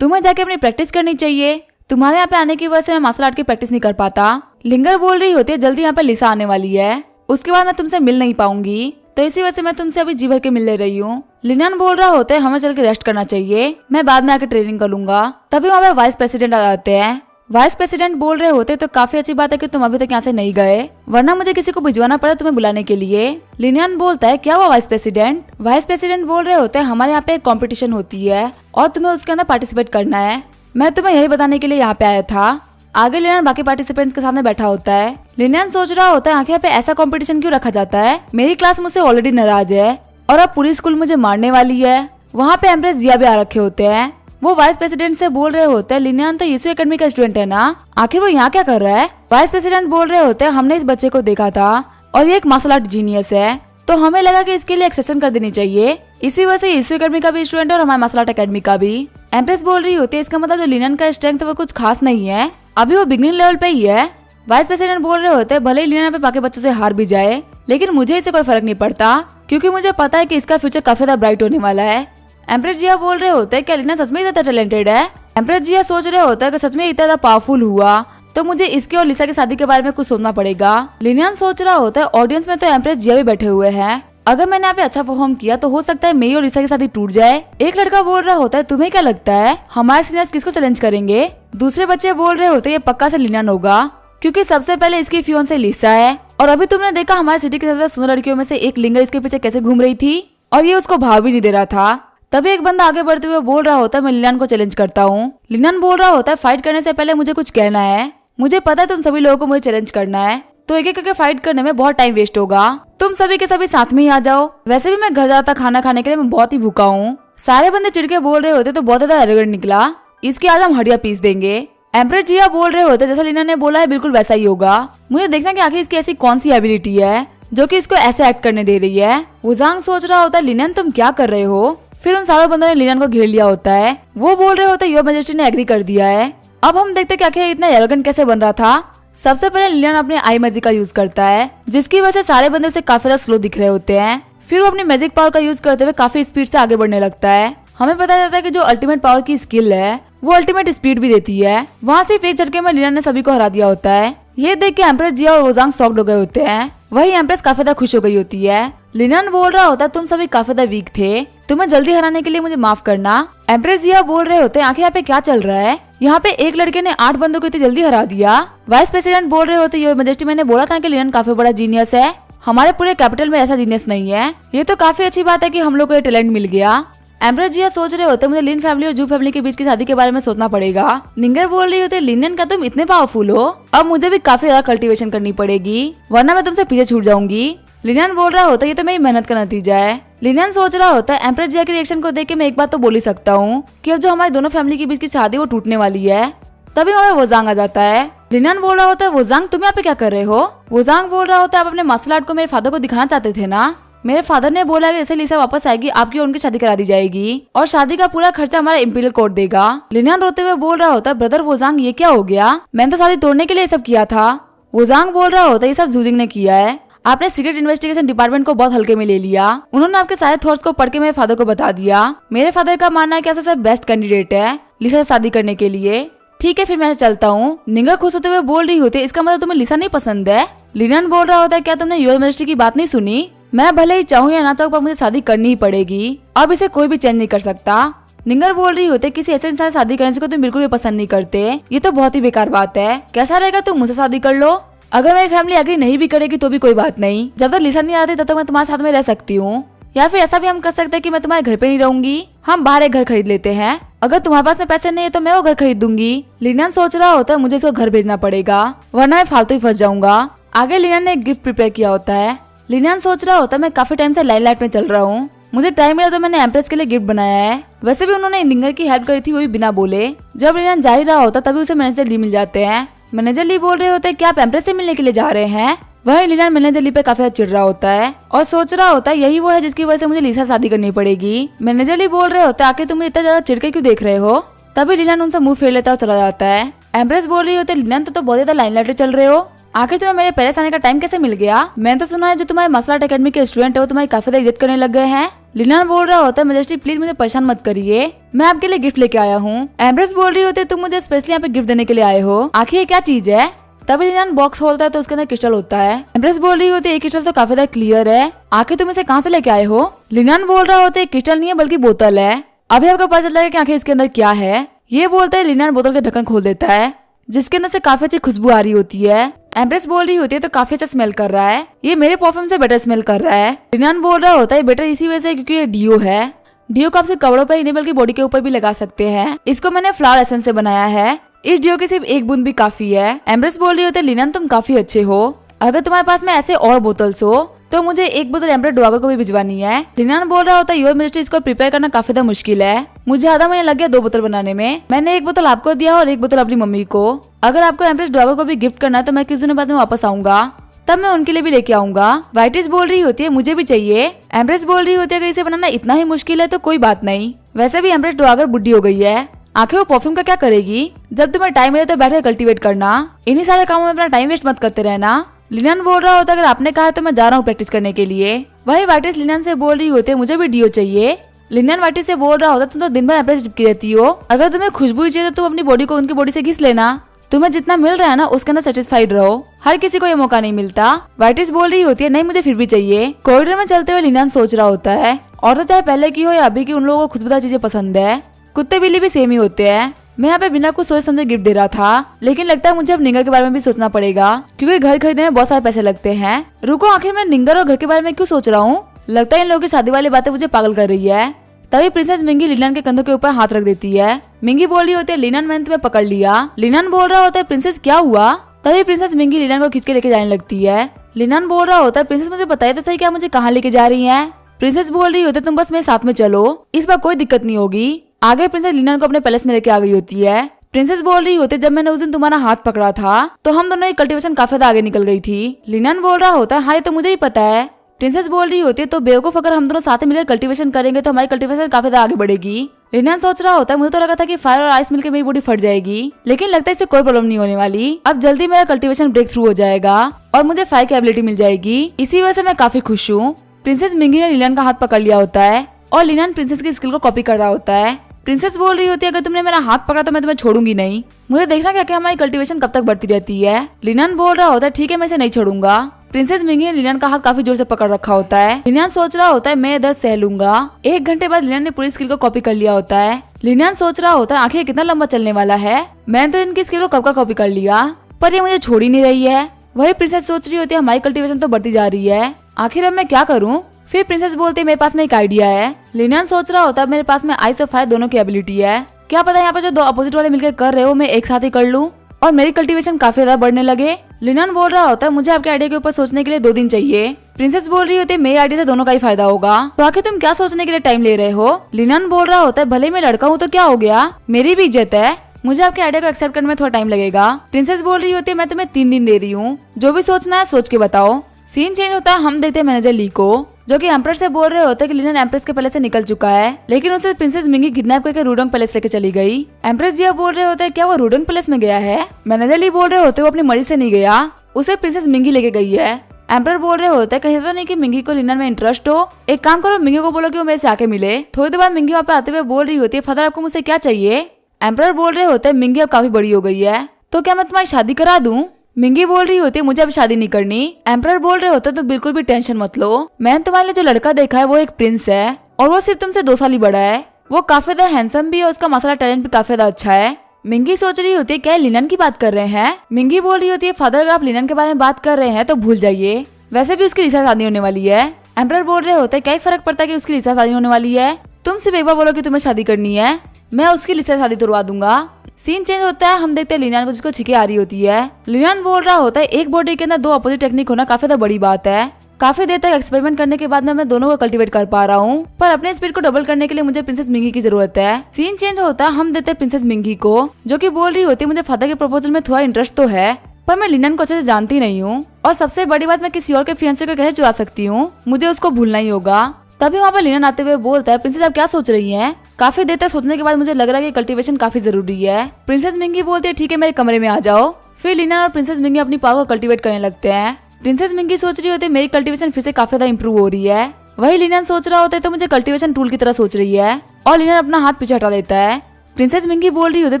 तुम्हें जाके अपनी प्रैक्टिस करनी चाहिए, तुम्हारे यहाँ पे आने की वजह से मैं मार्शल आर्ट की प्रैक्टिस नहीं कर पाता। लिंगल बोल रही होती है जल्दी यहाँ पे लिसा आने वाली है, उसके बाद मैं तुमसे मिल नहीं पाऊंगी, तो इसी वजह से मैं तुमसे अभी जी भर के मिल ले रही हूँ। लिनन बोल रहा होता है हमें चल के रेस्ट करना चाहिए, मैं बाद में आके ट्रेनिंग कर लूंगा। तभी वहाँ पे वाइस प्रेसिडेंट आ जाते हैं। वाइस प्रेसिडेंट बोल रहे होते तो काफी अच्छी बात है कि तुम अभी तक यहाँ से नहीं गए, वरना मुझे किसी को भिजवाना पड़ा तुम्हें बुलाने के लिए। लिनन बोलता है क्या हुआ वाइस प्रेसिडेंट। वाइस प्रेसिडेंट बोल रहे होते हैं हमारे यहाँ पे एक कॉम्पिटिशन होती है और तुम्हें उसके अंदर पार्टिसिपेट करना है, मैं तुम्हें यही बताने के लिए यहाँ पे आया था। आगे लिनन बाकी पार्टिसिपेंट्स के सामने बैठा होता है। लिनन सोच रहा होता है आखिर पे ऐसा कंपटीशन क्यों रखा जाता है, मेरी क्लास मुझसे ऑलरेडी नाराज है और अब पूरी स्कूल मुझे मारने वाली है। वहाँ पे एम्प्रेस जिया भी आ रखे होते हैं। वो वाइस प्रेसिडेंट से बोल रहे होते हैं लिनन तो यीशु एकेडमी का स्टूडेंट है ना, आखिर वो यहाँ क्या कर रहा है। वाइस प्रेसिडेंट बोल रहे होते हैं हमने इस बच्चे को देखा था और ये एक मार्शल आर्ट जीनियस है, तो हमें लगा कि इसके लिए एक्सेप्शन कर देनी चाहिए, इसी वजह से यीशु एकेडमी का भी स्टूडेंट है और हमारे मार्शल आर्ट एकेडमी का भी। एम्प्रेस बोल रही होती है इसका मतलब जो लिनन का स्ट्रेंथ है वो कुछ खास नहीं है, अभी वो बिगनिंग लेवल पे ही है। वाइस प्रेसिडेंट बोल रहे होते हैं भले ही लिनन पे बाकी बच्चों से हार भी जाए लेकिन मुझे इससे कोई फर्क नहीं पड़ता, क्योंकि मुझे पता है कि इसका फ्यूचर काफी ज्यादा ब्राइट होने वाला है। एम्प्रेस जिया बोल रहे होते हैं क्या लिनन सच में इतना टैलेंटेड है। एम्प्रेस जिया सोच रहे होते हैं कि सच में इतना ज्यादा पावरफुल हुआ तो मुझे इसके और लिसा की शादी के बारे में कुछ सोचना पड़ेगा। लिनन सोच रहा होता है ऑडियंस में तो एम्प्रेस जिया भी बैठे हुए हैं, अगर मैंने यहाँ पे अच्छा परफॉर्म किया तो हो सकता है मेरी और लिसा की शादी टूट जाए। एक लड़का बोल रहा होता है तुम्हें क्या लगता है हमारे सीनियर्स किसको चैलेंज करेंगे। दूसरे बच्चे बोल रहे होते हैं ये पक्का से लिनन होगा, क्योंकि सबसे पहले इसकी फियोंसे लिसा है और अभी तुमने देखा हमारे सिटी की सबसे सुंदर लड़कियों में से एक लिंगल इसके पीछे कैसे घूम रही थी और ये उसको भाव भी नहीं दे रहा था। तभी एक बंदा आगे बढ़ते हुए बोल रहा होता है मैं लिनन को चैलेंज करता हूँ। लिनन बोल रहा होता है फाइट करने से पहले मुझे कुछ कहना है, मुझे पता है तुम सभी लोगों को मुझे चैलेंज करना है तो एक एक करके फाइट करने में बहुत टाइम वेस्ट होगा, तुम सभी के सभी साथ में ही आ जाओ, वैसे भी मैं घर जाता खाना खाने के लिए मैं बहुत ही भूखा हूँ। सारे बंदे चिढ़के बोल रहे होते तो बहुत ज्यादा एरोगेंट निकला, इसकी आज हम हड्डियां पीस देंगे। एम्प्रेस जिया बोल रहे होते जैसा लिनन ने बोला है बिल्कुल वैसा ही होगा, मुझे देखना कि आखिर इसकी ऐसी कौन सी एबिलिटी है जो कि इसको ऐसे एक्ट करने दे रही है। वुजांग सोच रहा होता है लिनन तुम क्या कर रहे हो। फिर उन सारों बंदों ने लिनन को घेर लिया होता है। वो बोल रहे होते योर मैजेस्टी ने एग्री कर दिया है। अब हम देखते कि आखिर इतना एरोगेंट कैसे बन रहा था। सबसे पहले लिनन अपने आई मैजिक का यूज करता है, जिसकी वजह से सारे बंदे उसे काफी ज्यादा स्लो दिख रहे होते हैं। फिर वो अपनी मैजिक पावर का यूज करते हुए काफी स्पीड से आगे बढ़ने लगता है। हमें पता चलता है कि जो अल्टीमेट पावर की स्किल है वो अल्टीमेट स्पीड भी देती है। वहाँ से एक झटके में लिनन ने सभी को हरा दिया होता है। ये देख के एम्प्रेस जिया और वुजांग शॉक्ड हो गए होते हैं। वही एम्प्रेस काफी ज्यादा खुश हो गई होती है। लिनन बोल रहा होता है तुम सभी काफी ज्यादा वीक थे, तुम्हें जल्दी हराने के लिए मुझे माफ करना। एम्प्रेस जिया बोल रहे होते हैं आखिर यहाँ पे क्या चल रहा है, यहाँ पे एक लड़के ने 8 बंदों को इतनी जल्दी हरा दिया। वाइस प्रेसिडेंट बोल रहे होते योर मैजेस्टी मैंने बोला था कि लिनन काफी बड़ा जीनियस है, हमारे पूरे कैपिटल में ऐसा जीनियस नहीं है, ये तो काफी अच्छी बात है कि हम लोग को ये टैलेंट मिल गया। एम्प्रेस जिया सोच रहे होते मुझे लिन फैमिली और जू फैमिली के बीच की शादी के बारे में सोचना पड़ेगा। निंगल बोल रही होते लिनन का तुम इतने पावरफुल हो, अब मुझे भी काफी ज्यादा कल्टीवेशन करनी पड़ेगी वरना मैं तुमसे पीछे छूट जाऊंगी। लिनन बोल रहा होता है ये तो मेरी मेहनत का नतीजा है। लिनन सोच रहा होता है एम्प्रेस जिया के रिएक्शन को देख के मैं एक बात तो बोल ही सकता हूँ कि अब जो हमारी दोनों फैमिली के बीच की शादी वो टूटने वाली है। तभी वहाँ वुजांग आ जाता है। लिनन बोल रहा होता है वुजांग तुम यहाँ पे क्या कर रहे हो। वुजांग बोल रहा होता है आप अपने मार्शल आर्ट को मेरे फादर को दिखाना चाहते थे ना, मेरे फादर ने बोला कि जैसे लिसा वापस आएगी आपकी और उनकी शादी करा दी जाएगी और शादी का पूरा खर्चा हमारा इंपीरियल कोर्ट देगा। लिनन रोते हुए बोल रहा होता है ब्रदर वुजांग ये क्या हो गया, मैंने तो शादी तोड़ने के लिए सब किया था। वुजांग बोल रहा होता है ये सब जूजिंग ने किया है, आपने सीक्रेट इन्वेस्टिगेशन डिपार्टमेंट को बहुत हल्के में ले लिया, उन्होंने आपके सारे थॉट्स को पढ़ के मेरे फादर को बता दिया। मेरे फादर का मानना है कि ऐसा सब बेस्ट कैंडिडेट है लिसा से शादी करने के लिए। ठीक है फिर मैं चलता हूँ। निंगा खुश होते हुए बोल रही होती है इसका मतलब तुम्हें लिसा नहीं पसंद है। लिनन बोल रहा होता है क्या तुमने योर मैजेस्टी की बात नहीं सुनी, मैं भले ही चाहूँ या ना चाहूँ पर मुझे शादी करनी ही पड़ेगी, अब इसे कोई भी चेंज नहीं कर सकता। निंगर बोल रही होते किसी ऐसे इंसान से शादी करने से तुम बिल्कुल भी पसंद नहीं करते, ये तो बहुत ही बेकार बात है, कैसा रहेगा तुम मुझसे शादी कर लो, अगर मेरी फैमिली एग्री नहीं भी करेगी तो भी कोई बात नहीं, जब तक लिसा नहीं आती तब तक मैं तुम्हारे साथ में रह सकती हूँ। या फिर ऐसा भी हम कर सकते हैं कि मैं तुम्हारे घर पे नहीं रहूंगी, हम बाहर एक घर खरीद लेते हैं, अगर तुम्हारे पास में पैसे नहीं है तो मैं वो घर खरीद दूंगी। लिनन सोच रहा होता है मुझे इसको घर भेजना पड़ेगा वरना मैं फालतू ही फंस जाऊंगा। आगे लिनन ने एक गिफ्ट प्रिपेयर किया होता है। लिनन सोच रहा होता है मैं काफी टाइम से लाइमलाइट में चल रहा हूँ, मुझे टाइम मिला तो मैंने एम्प्रेस के लिए गिफ्ट बनाया है। वैसे भी उन्होंने लिनन की हेल्प करी थी, वो भी बिना बोले। जब लिनन जा ही रहा होता तभी उसे मैनेजर ली मिल जाते हैं। मैनेजर ली बोल रहे होते हैं कि आप एम्प्रेस से मिलने के लिए जा रहे हैं। वही लिनन मैनेजर ली पे काफी चिढ़ रहा होता है और सोच रहा होता है यही वो है जिसकी वजह से मुझे लीसा शादी करनी पड़ेगी। मैनेजर ली बोल रहे होते हैं आखिर तुम इतना ज्यादा चिढ़ के क्यों देख रहे हो। तभी लिनन उनसे मुंह फेर लेता और चला जाता है। एम्प्रेस बोल रही होती है लिनन तो बहुत ज्यादा लाइन लाइटर चल रहे हो, आखिर तुम्हें मेरे पेरिस आने का टाइम कैसे मिल गया। मैंने तो सुना है जो तुम्हारे मार्शल आर्ट एकेडमी के स्टूडेंट है वो तुम्हारी काफी ज्यादा इज्जत करने लग गए हैं। लिनन बोल रहा होता है मेजेस्टी प्लीज मुझे परेशान मत करिए, मैं आपके लिए गिफ्ट लेके आया हूँ। एम्प्रेस बोल रही होती है तुम मुझे स्पेशली यहाँ पे गिफ्ट देने के लिए आए हो, आखिर ये क्या चीज है। तभी लिनन बॉक्स खोलता है तो उसके अंदर क्रिस्टल होता है। एम्प्रेस बोल रही होती है क्रिस्टल तो काफी ज्यादा क्लियर है, आखिर तुम इसे कहाँ से लेके आए हो। लिनन बोल रहा होता है क्रिस्टल नहीं है बल्कि बोतल है, अभी आपको पता चल रहा है कि आखिर इसके अंदर क्या है। ये बोलते है लिनन बोतल के ढक्कन खोल देता है जिसके अंदर से काफी अच्छी खुशबू आ रही होती है। एम्प्रेस बोल रही होती है तो काफी अच्छा स्मेल कर रहा है, ये मेरे परफ्यूम से बेटर स्मेल कर रहा है। लिनन बोल रहा होता है बेटर इसी वजह से क्योंकि ये डियो है, डियो को आप सिर्फ कपड़ों पर ही नहीं बल्कि बॉडी के ऊपर भी लगा सकते हैं। इसको मैंने फ्लावर एसेंस से बनाया है, इस डियो की सिर्फ एक बूंद भी काफी है। एम्प्रेस बोल रही होती है लिनन तुम काफी अच्छे हो, अगर तुम्हारे पास में ऐसे और बोतल्स हो तो मुझे एक बोतल एम्प्रेस ड्वागर को भी भिजवानी है। लिनन बोल रहा होता है योर मेजेस्टी इसको प्रिपेयर करना काफी ज्यादा मुश्किल है, मुझे आधा महीना लग गया 2 बोतल बनाने में। मैंने 1 बोतल आपको दिया और 1 बोतल अपनी मम्मी को। अगर आपको एम्प्रेस ड्वागर को भी गिफ्ट करना है तो मैं कुछ दिनों बाद में वापस आऊंगा, तब मैं उनके लिए भी लेके आऊंगा। वाइटिस बोल रही होती है मुझे भी चाहिए। एम्प्रेस बोल रही होती है अगर इसे बनाना इतना ही मुश्किल है तो कोई बात नहीं, वैसे भी एम्प्रेस ड्वागर बुढ़ी हो गई है, आखिर वो परफ्यूम का क्या करेगी। जब तुम्हें टाइम मिले तो बैठकर कल्टीवेट करना, इन्हीं सारे कामों में अपना टाइम वेस्ट मत करते रहना। लिनन बोल रहा होता है अगर आपने कहा तो मैं जा रहा हूँ प्रैक्टिस करने के लिए। वही वाइटिस लिनन से बोल रही होती है मुझे भी डियो चाहिए। लिनन वाइटिस से बोल रहा होता तुम तो दिन भर एम्प्रेस चिपकी रहती हो, अगर तुम्हें खुशबू चाहिए तो तुम अपनी बॉडी को उनकी बॉडी से घिस लेना, तुम्हें जितना मिल रहा है ना उसके अंदर सेटिस्फाइड रहो, हर किसी को ये मौका नहीं मिलता। वाइटिस बोल रही होती है नहीं मुझे फिर भी चाहिए। कॉरिडोर में चलते हुए लिनन सोच रहा होता है और तो चाहे पहले की हो या अभी की उन लोगों को खुदबुदा चीजें पसंद है, कुत्ते बिल्ली भी सेम ही होते हैं। मैं यहाँ पे बिना कुछ सोच समझे गिफ्ट दे रहा था, लेकिन लगता है मुझे अब निंगर के बारे में भी सोचना पड़ेगा क्योंकि घर खरीदने में बहुत सारे पैसे लगते हैं। रुको आखिर मैं निंगर और घर के बारे में क्यों सोच रहा हूँ, लगता है इन लोगों की शादी वाली बातें मुझे पागल कर रही है। तभी प्रिंसेस मिंगी लिनन के कंधों के ऊपर हाथ रख देती है। मिंगी बोल रही होती है लिनन मैंने तुम्हें पकड़ लिया। लिनन बोल रहा होता है प्रिंसेस क्या हुआ। तभी प्रिंसेस मिंगी लिनन को खींच के लेके जाने लगती है। लिनन बोल रहा होता है प्रिंसेस मुझे बताइए तो सही क्या मुझे कहाँ लेके जा रही है। प्रिंसेस बोल रही होती है तुम बस मेरे साथ में चलो, इस बार कोई दिक्कत नहीं होगी। आगे प्रिंसेस लिनन को अपने पैलेस में लेके आ गई होती है। प्रिंसेस बोल रही होती है जब मैंने उस दिन तुम्हारा हाथ पकड़ा था तो हम दोनों की कल्टीवेशन काफी ज्यादा आगे निकल गई थी। लिनन बोल रहा होता है हाँ ये तो मुझे ही पता है। प्रिंसेस बोल रही होती है तो बेवकूफ अगर हम दोनों साथ में मिलकर कल्टीवेशन करेंगे तो हमारी कल्टीवेशन काफी ज्यादा आगे बढ़ेगी। लिनन सोच रहा होता है मुझे तो लगा था कि फायर और आइस मिलकर मेरी बॉडी फट जाएगी, लेकिन लगता है इससे कोई प्रॉब्लम नहीं होने वाली। अब जल्दी मेरा कल्टीवेशन ब्रेक थ्रू हो जाएगा और मुझे फायर की एबिलिटी मिल जाएगी, इसी वजह से मैं काफी खुश हूँ। प्रिंसेस मिंगी ने लिनन का हाथ पकड़ लिया होता है और लिनन प्रिंसेस की स्किल को कॉपी कर रहा होता है। प्रिंसेस बोल रही होती है अगर तुमने मेरा हाथ पकड़ा तो मैं तुम्हें छोड़ूंगी नहीं, मुझे देखना क्या हमारी कल्टीवेशन कब तक बढ़ती रहती है। लिनन बोल रहा होता है ठीक है मैं इसे नहीं छोड़ूंगा। प्रिंसेस मिंगी ने लिनन का हाथ काफी जोर से पकड़ रखा होता है। लिनन सोच रहा होता है मैं दर्द सह लूंगा। 1 घंटे बाद लिनन ने पूरी स्किल को कॉपी कर लिया होता है। लिनन सोच रहा होता है आखिर कितना लंबा चलने वाला है, मैंने तो इनकी स्किल को कब का कॉपी कर लिया पर ये मुझे छोड़ ही नहीं रही है। वही प्रिंसेस सोच रही होती है हमारी कल्टीवेशन तो बढ़ती जा रही है, आखिर अब मैं क्या करूँ। फिर प्रिंसेस बोलती है मेरे पास में एक आइडिया है। लिनन सोच रहा होता है मेरे पास में आइस और फायर दोनों की एबिलिटी है, क्या पता यहाँ पर जो 2 अपोजिट वाले मिलकर कर रहे हो मैं एक साथ ही कर लूँ और मेरी कल्टीवेशन काफी ज्यादा बढ़ने लगे। लिनन बोल रहा होता है मुझे आपके आइडिया के ऊपर सोचने के लिए 2 दिन चाहिए। प्रिंसेस बोल रही होती है मेरे आइडिया से दोनों का ही फायदा होगा, तो आखिर तुम क्या सोचने के लिए टाइम ले रहे हो। लिनन बोल रहा होता है भले मैं लड़का हूँ तो क्या हो गया, मेरी भी इज्जत है, मुझे आपके आइडिया को एक्सेप्ट करने में थोड़ा टाइम लगेगा। प्रिंसेस बोल रही होती है मैं तुम्हें 3 दिन दे रही हूँ, जो भी सोचना है सोच के बताओ। सीन चेंज होता है, हम देखते हैं मैनेजर ली को जो कि एम्प्रेस से बोल रहे होते हैं कि लिनन एम्प्रेस के पैलेस से निकल चुका है, लेकिन उसे प्रिंसेस मिंगी किडनैप करके रूडोंग पैलेस लेके चली गई। एम्प्रेस जी बोल रहे होते हैं क्या वो रूडोंग पैलेस में गया है। मैनेजर ली बोल रहे होते वो अपनी मर्जी से नहीं गया, उसे प्रिंसेस मिंगी लेके गई है। एम्पर बोल रहे होते हैं कहीं तो नहीं कि मिंगी को लिनन में इंटरेस्ट हो, एक काम करो मिंगी को बोलो कि वो मेरे से आके मिले। थोड़ी देर बाद मिंगी वहाँ पे आते हुए बोल रही होती है फादर आपको मुझसे क्या चाहिए। एम्पर बोल रहे होते हैं मिंगी अब काफी बड़ी हो गई है तो क्या मैं तुम्हारी शादी करा दूं। मिंगी बोल रही होती है मुझे अब शादी नहीं करनी। एम्पर बोल रहे होते तो बिल्कुल भी टेंशन मत लो, मैंने तुम्हारे लिए जो लड़का देखा है वो एक प्रिंस है और वो सिर्फ तुमसे 2 साल ही बड़ा है, वो काफी ज्यादा हैंडसम भी है, उसका मसाला टैलेंट भी काफी ज्यादा अच्छा है। मिंगी सोच रही होती है क्या लिनन की बात कर रहे हैं। मिंगी बोल रही होती है फादर अगर आप लिनन के बारे में बात कर रहे हैं तो भूल जाइए, वैसे भी उसकी लीसा शादी होने वाली है। एम्पर बोल रहे होते हैं क्या फर्क पड़ता है कि उसकी लीसा शादी होने वाली है, तुम सिर्फ एक बार बोलो कि तुम्हें शादी करनी है, मैं उसकी लीसा शादी तुड़वा दूंगा। सीन चेंज होता है, हम देखते हैं लिनन को जिसको छिके आ रही होती है। लिनन बोल रहा होता है एक बॉडी के अंदर 2 अपोजिट टेक्निक होना काफी ज्यादा बड़ी बात है, काफी देर तक एक्सपेरिमेंट करने के बाद मैं दोनों को कल्टीवेट कर पा रहा हूँ, पर अपने स्पीड को डबल करने के लिए मुझे प्रिंसेस मिंगी की जरूरत है। सीन चेंज होता है, हम देते हैं प्रिंसेस मिंगी को, जो कि बोल रही होती है मुझे फादर के प्रपोजल में थोड़ा इंटरेस्ट तो है, पर मैं लिनन को अच्छे से जानती नहीं हूँ, और सबसे बड़ी बात मैं किसी और के फियांसे को कैसे चुरा सकती हूँ, मुझे उसको भूलना ही होगा। तभी वहाँ पे लिनन आते हुए बोलता है, प्रिंसेस आप क्या सोच रही हैं? काफी देर तक सोचने के बाद मुझे लग रहा है कि कल्टीवेशन काफी जरूरी है। प्रिंसेस मिंगी बोलती है ठीक है मेरे कमरे में आ जाओ। फिर लिनन और प्रिंसेस मिंगी अपनी पावर को कल्टीवेट करने लगते हैं। प्रिंसेस मिंगी सोच रही होती है मेरी कल्टीवेशन फिर से काफी ज्यादा इंप्रूव हो रही है। वही लिनन सोच रहा होता है तो मुझे कल्टीवेशन टूल की तरह सोच रही है, और लिनन अपना हाथ पीछे हटा लेता है। प्रिंसेस मिंगी बोल रही होती है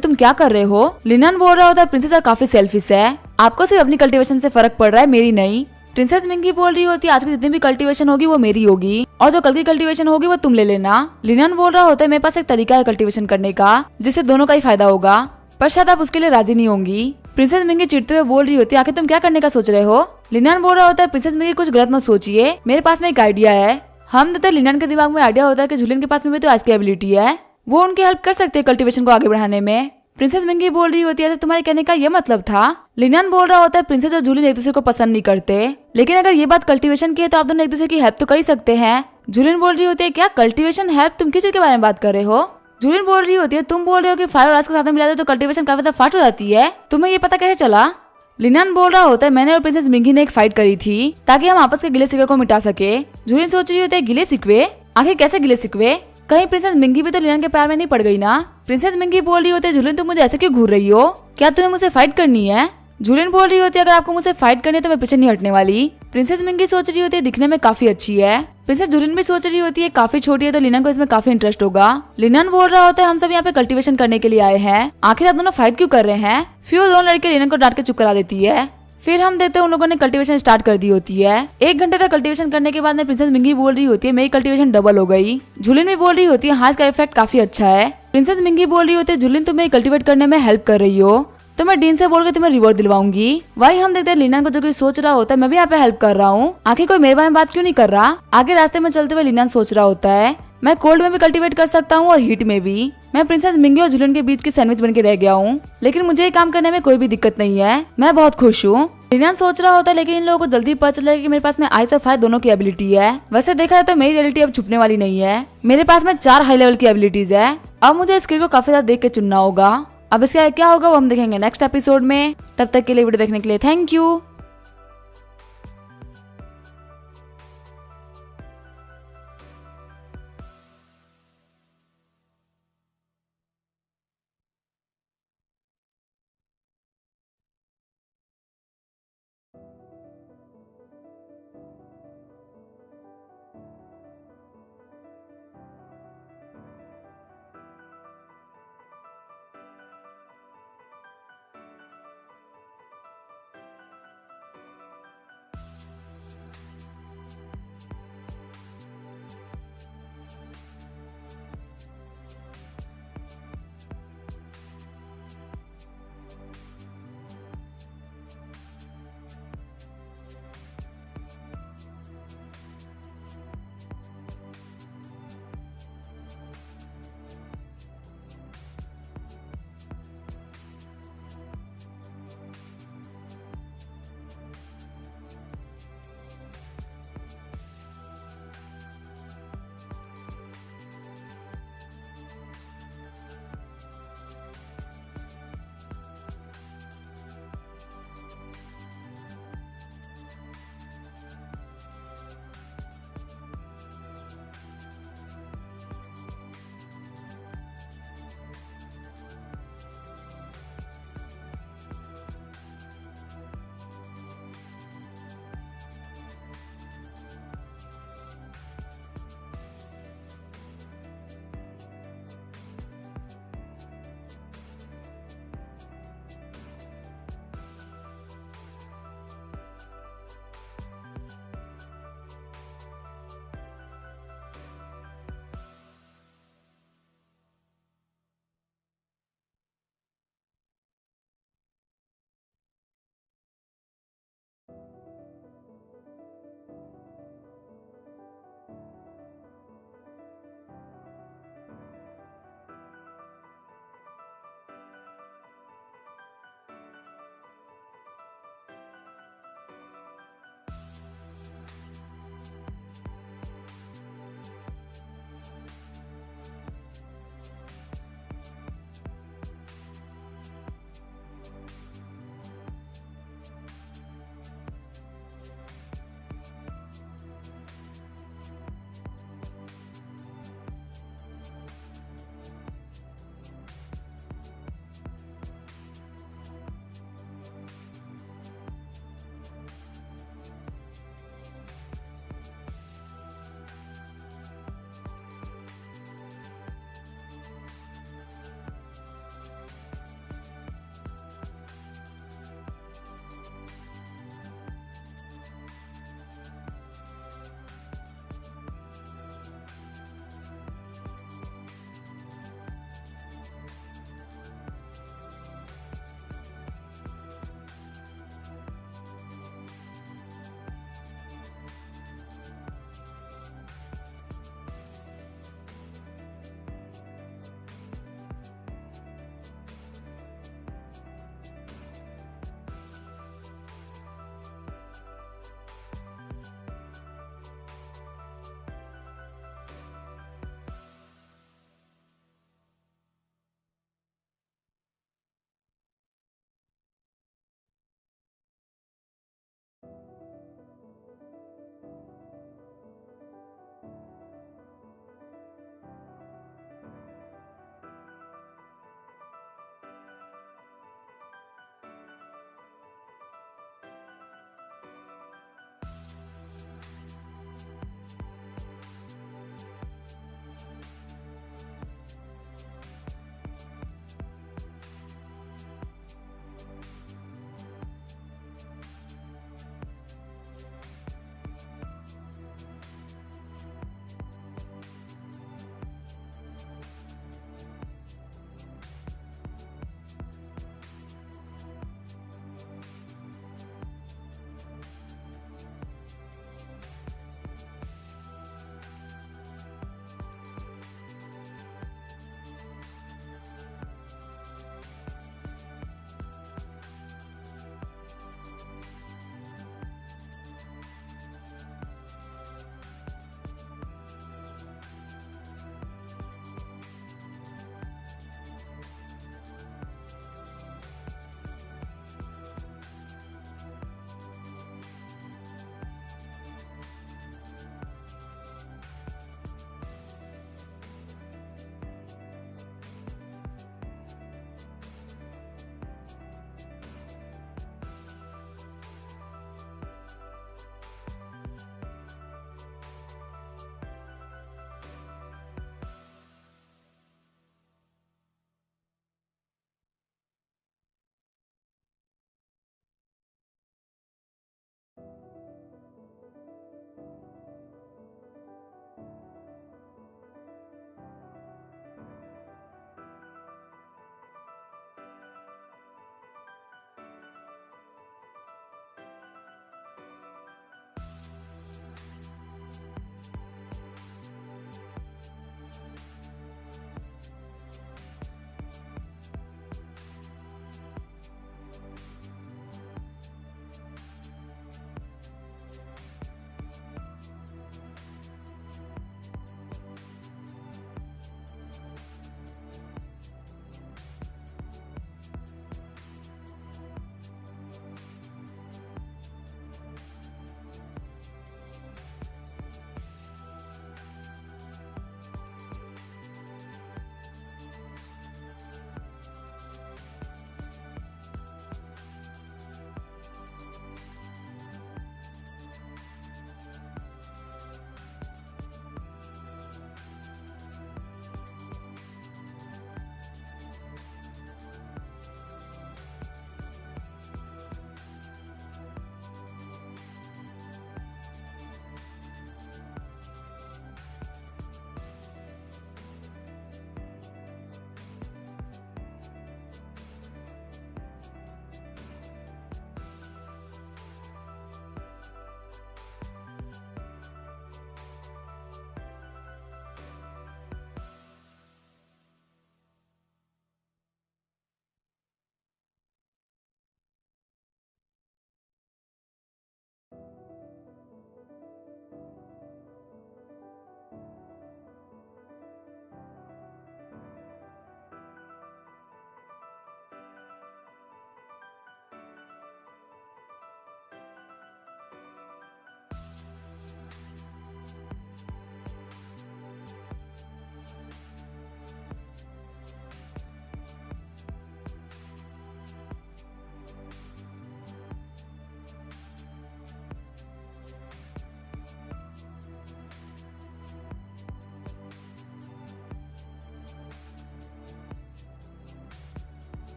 तुम क्या कर रहे हो? लिनन बोल रहा होता है प्रिंसेस काफी सेल्फिश है, आपको सिर्फ अपनी कल्टीवेशन से फर्क पड़ रहा है, मेरी नहीं। प्रिंसेस मिंगी बोल रही होती है आज की जितनी भी कल्टीवेशन होगी वो मेरी होगी, और जो कल की कल्टीवेशन होगी वो तुम ले लेना। लिनन बोल रहा होता है मेरे पास एक तरीका है कल्टीवेशन करने का जिससे दोनों का ही फायदा होगा, पर शायद आप उसके लिए राजी नहीं होंगी। प्रिंसेस मिंगी चिढ़ते हुए बोल रही होती है आखिर तुम क्या करने का सोच रहे हो? लिनन बोल रहा होता है प्रिंसेस मिंगी कुछ गलत मत सोचिए, मेरे पास में एक आइडिया है। हम देते लिनन के दिमाग में आइडिया होता है कि जुलियन के पास में भी तो आज की एबिलिटी है, वो उनकी हेल्प कर सकते हैं कल्टीवेशन को आगे बढ़ाने में। प्रिंसेस मिंगी बोल रही होती है तुम्हारे कहने का ये मतलब था? लिनन बोल रहा होता है प्रिंसेस और जूलियन एक दूसरे को पसंद नहीं करते, लेकिन अगर ये बात कल्टीवेशन की है तो आप दोनों एक दूसरे की हेल्प तो कर ही सकते हैं। जूलियन बोल रही होती है क्या कल्टीवेशन हेल्प? तुम किस चीज के बारे में बात कर रहे हो? जूलियन बोल रही होती है तुम बोल रहे हो कि फायर और आइस के साथ में मिला दे तो कल्टीवेशन काफी ज्यादा फास्ट हो जाती है, तुम्हें ये पता कैसे चला? लिनन बोल रहा होता है मैंने और प्रिंसेस मिंगी ने एक फाइट करी थी ताकि हम आपस के गिले शिकवे को मिटा सके। जूलियन सोच रही होती है गिले शिकवे? आखिर कैसे गिले शिकवे? कहीं प्रिंसेस मिंगी भी तो लिनन के प्यार में नहीं पड़ गई ना? प्रिंसेस मिंगी बोल रही होती है जूलियन तुम मुझे ऐसे क्यों घूर रही हो? क्या तुम्हें मुझसे फाइट करनी है? जूलियन बोल रही होती है अगर आपको मुझसे फाइट करनी है तो मैं पीछे नहीं हटने वाली। प्रिंसेस मिंगी सोच रही होती है दिखने में काफी अच्छी है। प्रिंसेस जूलियन भी सोच रही होती है काफी छोटी है तो लिनन को इसमें काफी इंटरेस्ट होगा। लिनन बोल रहा होता है हम सब यहाँ पे कल्टीवेशन करने के लिए आए हैं, आखिर आप दोनों फाइट क्यों कर रहे हैं? फिर वो दोनों लड़के लिनन को डांट के चुप करा देती है। फिर हम देखते हैं उन लोगों ने कल्टीवेशन स्टार्ट कर दी होती है। 1 घंटे तक कल्टीवेशन करने के बाद में प्रिंसेस मिंगी बोल रही होती है मेरी कल्टीवेशन डबल हो गई। जूलियन भी बोल रही होती है हाँ इसका इफेक्ट काफी अच्छा है। प्रिंसेस मिंगी बोल रही होती है जूलियन तुम मेरी कल्टीवेट करने में हेल्प कर रही हो तो मैं डीन से बोल के तुम्हें रिवॉर्ड दिलवाऊंगी। वही हम देखते हैं लिनन को जो कि सोच रहा होता है मैं भी यहाँ पे हेल्प कर रहा हूँ, आखिर कोई मेरे बारे में बात क्यों नहीं कर रहा? आगे रास्ते में चलते हुए लिनन सोच रहा होता है मैं कोल्ड में भी कल्टीवेट कर सकता हूँ और हीट में भी। मैं प्रिंसेस मिंगी और जूलियन के बीच की सैंडविच बन के रह गया हूँ, लेकिन मुझे ये काम करने में कोई भी दिक्कत नहीं है, मैं बहुत खुश हूँ। लिनन सोच रहा होता है लेकिन इन लोगों को जल्दी पता चलेगा कि मेरे पास में आइस और फायर दोनों की एबिलिटी है। वैसे देखा जाए तो मेरी रियलिटी अब छुपने वाली नहीं है, मेरे पास में 4 हाई लेवल की एबिलिटीज है। अब मुझे स्किल को काफी ज्यादा देख के चुनना होगा। अब इसका क्या होगा वो हम देखेंगे नेक्स्ट एपिसोड में। तब तक के लिए वीडियो देखने के लिए थैंक यू।